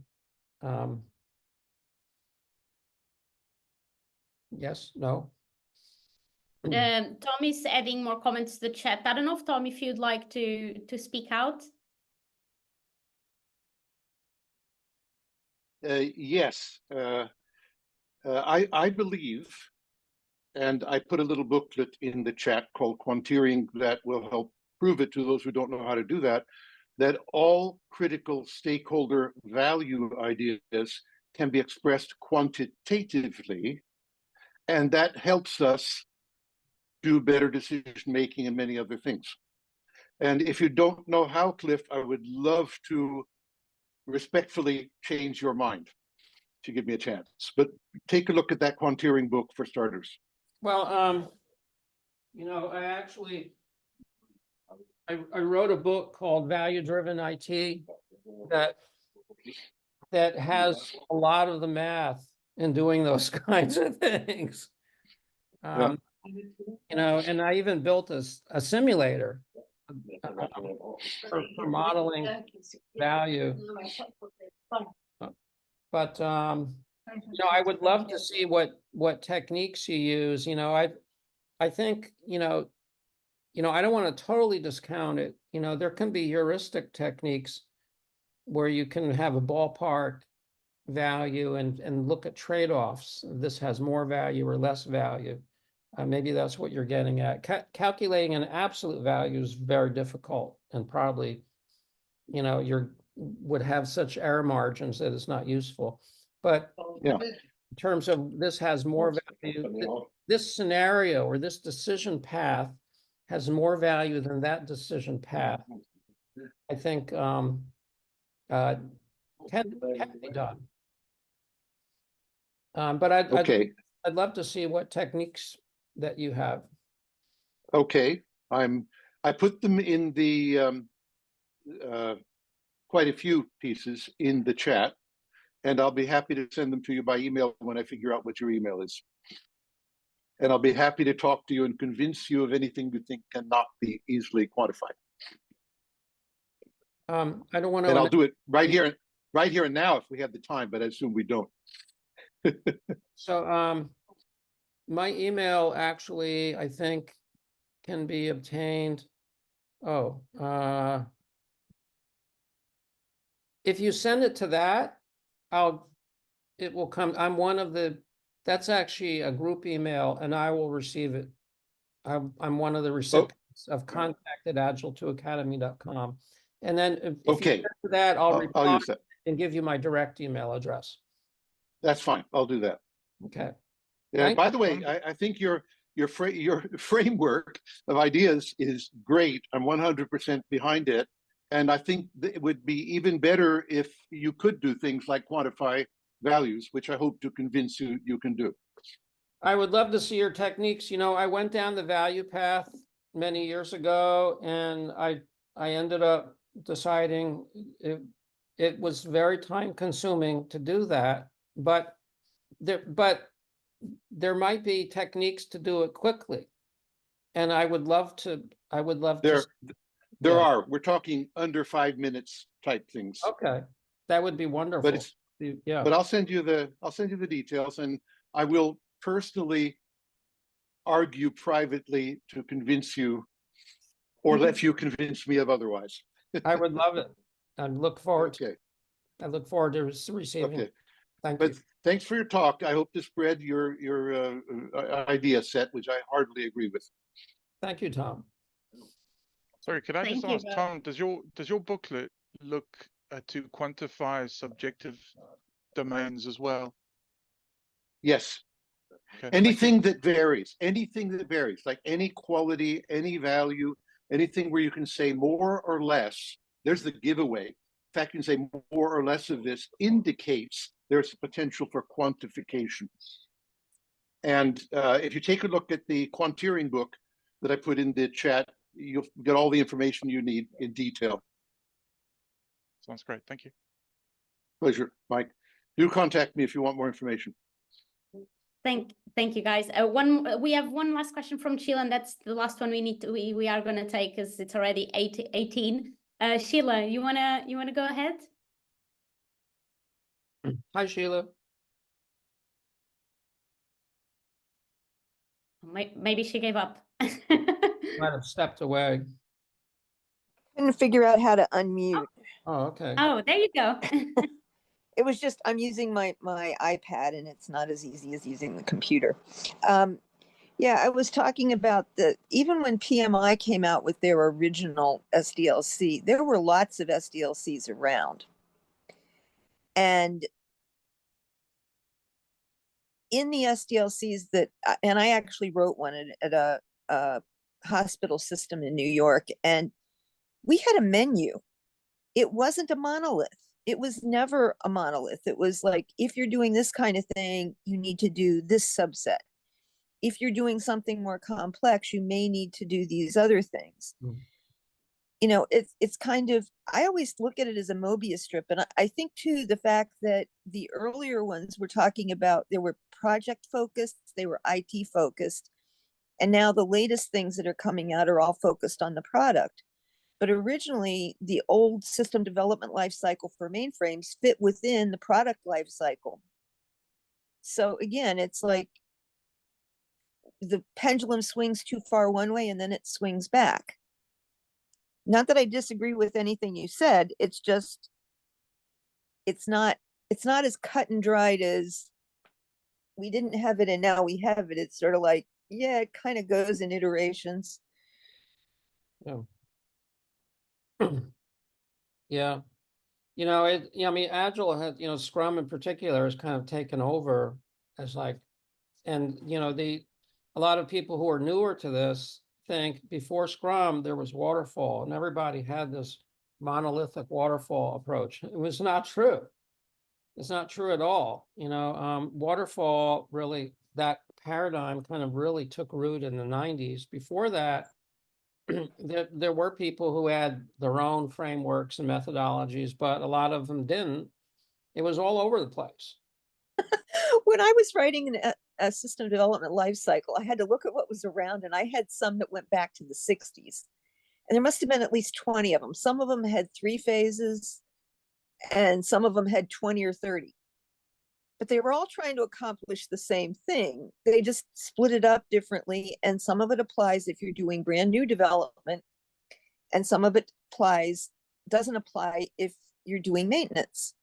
Yes, no? Tom is adding more comments to the chat. I don't know if Tom, if you'd like to speak out. Yes, I believe, and I put a little booklet in the chat called Quanteering that will help prove it to those who don't know how to do that, that all critical stakeholder value ideas can be expressed quantitatively, and that helps us do better decision making and many other things. And if you don't know how, Cliff, I would love to respectfully change your mind to give me a chance. But take a look at that Quanteering book for starters. Well, you know, I wrote a book called Value Driven IT that has a lot of the math in doing those kinds of things. Yeah. You know, and I even built a simulator for modeling value. But you know, I would love to see what techniques you use. You know, I think, you know, I don't want to totally discount it. You know, there can be heuristic techniques where you can have a ballpark value and look at trade-offs. This has more value or less value. Maybe that's what you're getting at. Calculating an absolute value is very difficult, and probably, you know, would have such error margins that it's not useful. But Yeah. in terms of this has more value, this scenario or this decision path has more value than that decision path. I think can be done. But I'd love to see what techniques that you have. Okay, I put them in the quite a few pieces in the chat, and I'll be happy to send them to you by email when I figure out what your email is. And I'll be happy to talk to you and convince you of anything you think cannot be easily quantified. I don't want to. And I'll do it right here and now if we have the time, but I assume we don't. So my email actually, I think, can be obtained. Oh, if you send it to that, it will come. I'm one of the, that's actually a group email, and I will receive it. I'm one of the recipients of contact@agile2academy.com. And then if you send to that, I'll reply use that and give you my direct email address. That's fine. I'll do that. Okay. Yeah. By the way, I think your framework of ideas is great. I'm 100% behind it, and I think that it would be even better if you could do things like quantify values, which I hope to convince you you can do. I would love to see your techniques. You know, I went down the value path many years ago, and I ended up deciding it was very time consuming to do that, but there might be techniques to do it quickly. And I would love to. There are. We're talking under 5 minutes type things. Okay, that would be wonderful. But it's yeah. But I'll send you the details, and I will personally argue privately to convince you, or let you convince me of otherwise. I would love it. I look forward. Okay. I look forward to receiving. Okay. Thank you. Thanks for your talk. I hope to spread your idea set, which I hardly agree with. Thank you, Tom. Sorry, could I just ask, Tom, does your booklet look to quantify subjective domains as well? Yes. Okay, anything that varies, like any quality, any value, anything where you can say more or less, there's the giveaway. In fact, you can say more or less of this indicates there's potential for quantification. And if you take a look at the quantiering book that I put in the chat, you'll get all the information you need in detail. Sounds great. Thank you. Pleasure, Mike. Do contact me if you want more information. Thank you, guys. We have one last question from Sheila, and that's the last one we are gonna take because it's already 8:18. Sheila, you wanna go ahead? Hi, Sheila. Maybe she gave up. Might have stepped away. Couldn't figure out how to unmute. Oh, okay. Oh, there you go. It was just, I'm using my iPad and it's not as easy as using the computer. Yeah, I was talking about even when PMI came out with their original SDLC, there were lots of SDLCs around. And in the SDLCs and I actually wrote one at a hospital system in New York, and we had a menu. It wasn't a monolith. It was never a monolith. It was like, if you're doing this kind of thing, you need to do this subset. If you're doing something more complex, you may need to do these other things. You know, it's kind of, I always look at it as a Mobius strip. And I think too, the fact that the earlier ones were talking about, they were project focused, they were IT focused. And now the latest things that are coming out are all focused on the product. But originally, the old system development lifecycle for mainframes fit within the product lifecycle. So again, it's like the pendulum swings too far one way and then it swings back. Not that I disagree with anything you said, it's just, it's not as cut and dried as we didn't have it and now we have it. It's sort of like Yeah, it kind of goes in iterations. Yeah. Yeah. I mean, Agile had, Scrum in particular has kind of taken over as like, and, a lot of people who are newer to this think before Scrum, there was waterfall and everybody had this monolithic waterfall approach. It was not true. It's not true at all. Waterfall really, that paradigm kind of really took root in the 90s. Before that, there were people who had their own frameworks and methodologies, but a lot of them didn't. It was all over the place. When I was writing a system development life cycle, I had to look at what was around, and I had some that went back to the 60s. And there must have been at least 20 of them. Some of them had 3 phases, and some of them had 20 or 30. But they were all trying to accomplish the same thing. They just split it up differently. And some of it applies if you're doing brand new development, and some of it doesn't apply if you're doing maintenance.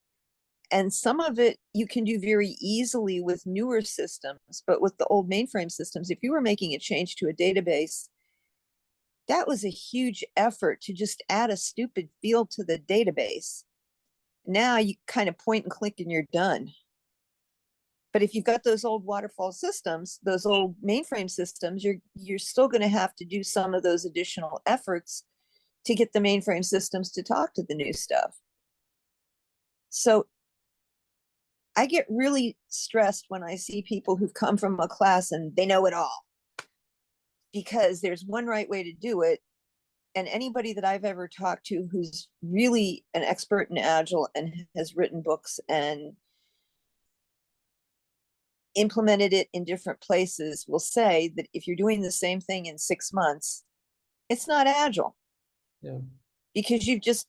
And some of it you can do very easily with newer systems, but with the old mainframe systems, if you were making a change to a database, that was a huge effort to just add a stupid field to the database. Now you kind of point and click and you're done. But if you've got those old waterfall systems, those old mainframe systems, you're still going to have to do some of those additional efforts to get the mainframe systems to talk to the new stuff. So I get really stressed when I see people who've come from a class and they know it all, because there's one right way to do it. And anybody that I've ever talked to who's really an expert in Agile and has written books and implemented it in different places will say that if you're doing the same thing in 6 months, it's not Agile. Yeah. Because you've just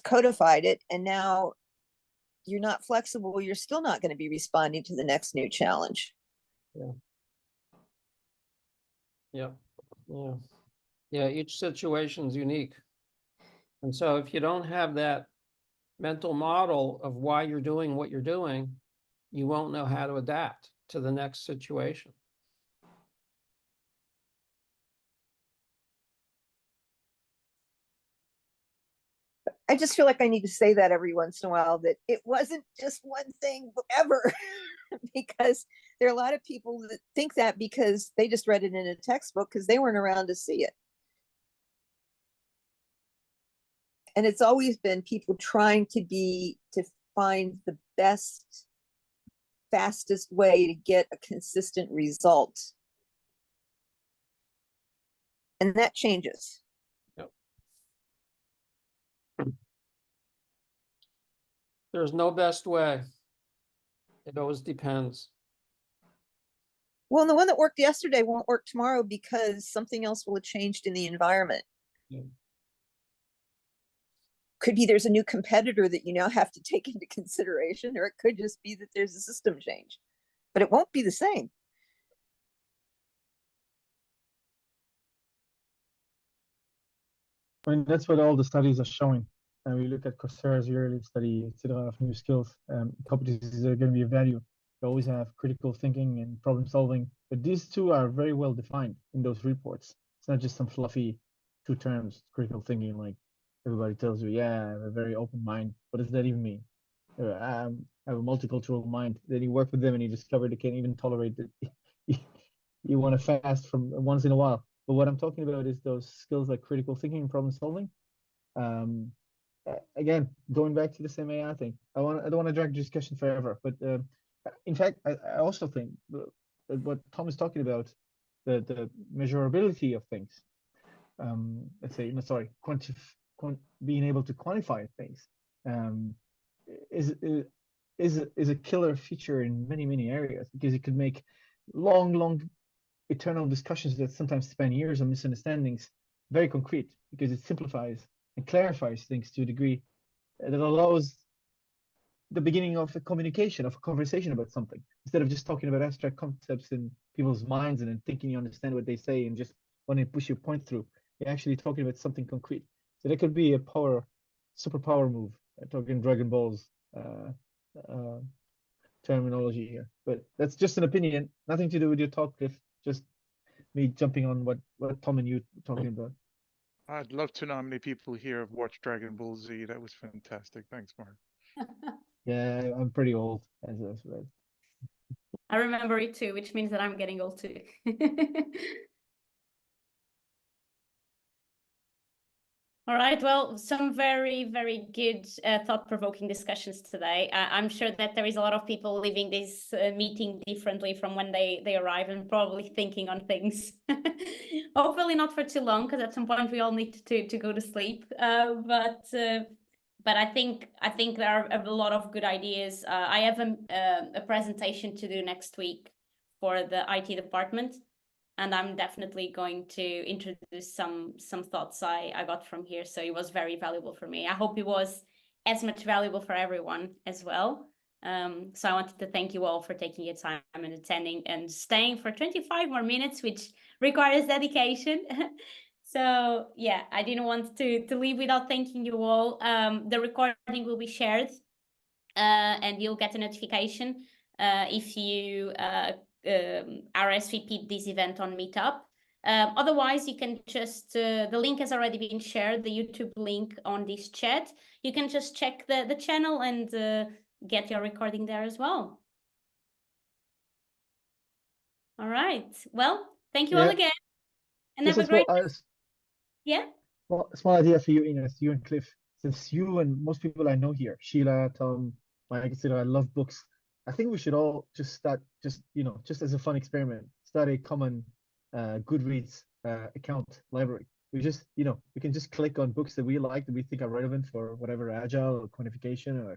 codified it, and now you're not flexible. You're still not going to be responding to the next new challenge. Yeah. Yeah. Yeah. Yeah. Each situation's unique. And so if you don't have that mental model of why you're doing what you're doing, you won't know how to adapt to the next situation. I just feel like I need to say that every once in a while, that it wasn't just one thing ever, because there are a lot of people that think that because they just read it in a textbook because they weren't around to see it. And it's always been people trying to find the best, fastest way to get a consistent result. And that changes. Yep. There's no best way. It always depends. Well, the one that worked yesterday won't work tomorrow because something else will have changed in the environment. Yeah. Could be there's a new competitor that you now have to take into consideration, or it could just be that there's a system change, but it won't be the same. I mean, that's what all the studies are showing. And we look at Coursera's yearly study, etc., of new skills. Competencies are going to be a value. You always have critical thinking and problem solving, but these two are very well defined in those reports. It's not just some fluffy 2 terms, critical thinking, like everybody tells you, yeah, I have a very open mind. What does that even mean? I have a multicultural mind. Then you work with them and you discover they can't even tolerate that you want to fast from once in a while. But what I'm talking about is those skills like critical thinking and problem solving. Again, going back to the same AI thing, I don't want to drag the discussion forever, but in fact, I also think what Tom is talking about, the measurability of things, let's say, no, sorry, being able to quantify things, is a killer feature in many areas, because it could make long eternal discussions that sometimes span years of misunderstandings very concrete, because it simplifies and clarifies things to a degree that allows the beginning of a communication, of a conversation about something, instead of just talking about abstract concepts in people's minds and then thinking you understand what they say and just wanting to push your point through. You're actually talking about something concrete. So that could be a superpower move, talking Dragon Balls terminology here. But that's just an opinion, nothing to do with your talk, Cliff. Just me jumping on what Tom and you were talking about. I'd love to know how many people here have watched Dragon Ball Z. That was fantastic. Thanks, Mark. Yeah, I'm pretty old as well. I remember it too, which means that I'm getting old too. All right, well, some very, very good thought-provoking discussions today. I'm sure that there is a lot of people leaving this meeting differently from when they arrive and probably thinking on things. Hopefully not for too long, because at some point we all need to go to sleep. But I think there are a lot of good ideas. I have a presentation to do next week for the IT department. And I'm definitely going to introduce some thoughts I got from here. So it was very valuable for me. I hope it was as much valuable for everyone as well. So I wanted to thank you all for taking your time and attending and staying for 25 more minutes, which requires dedication. So yeah, I didn't want to leave without thanking you all. The recording will be shared and you'll get a notification if you RSVP this event on Meetup. Otherwise, you can just, the link has already been shared, the YouTube link on this chat. You can just check the channel and get your recording there as well. All right. Well, thank you all again. And have a great... Yeah? Well, a small idea for you, Ines, you and Cliff. Since you and most people I know here, Sheila, Tom, Mike, etc., I love books. I think we should all just start, just as a fun experiment, start a common Goodreads account library. We just, we can just click on books that we like, that we think are relevant for whatever Agile or quantification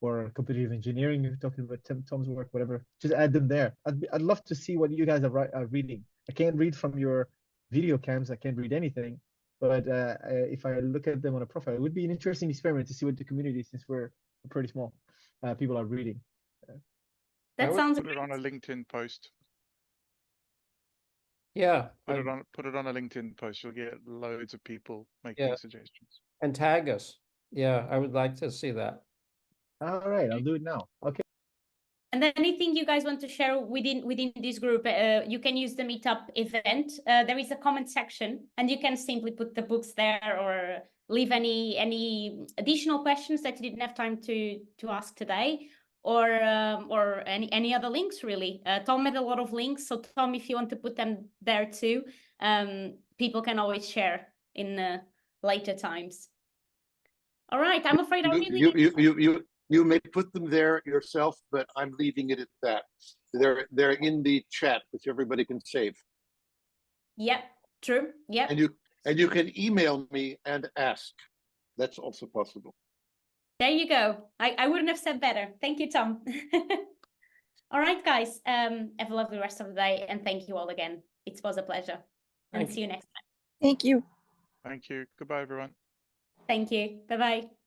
or competitive engineering. You're talking about Tom's work, whatever. Just add them there. I'd love to see what you guys are reading. I can't read from your video cams. I can't read anything. But if I look at them on a profile, it would be an interesting experiment to see what the community, since we're pretty small, people are reading. That sounds put it on a LinkedIn post. Yeah. Put it on a LinkedIn post. You'll get loads of people making suggestions. And tag us. Yeah, I would like to see that. All right, I'll do it now. Okay. And then anything you guys want to share within this group, you can use the Meetup event. There is a comment section, and you can simply put the books there or leave any additional questions that you didn't have time to ask today, or any other links really. Tom made a lot of links, so Tom, if you want to put them there too, people can always share in later times. All right, I'm afraid I really You may put them there yourself, but I'm leaving it at that. They're in the chat, which everybody can save. Yep, true. Yep. And you can email me and ask. That's also possible. There you go. I wouldn't have said better. Thank you, Tom. All right, guys. Have a lovely rest of the day, and thank you all again. It was a pleasure. And see you next time. Thank you. Thank you. Goodbye, everyone. Thank you. Bye-bye.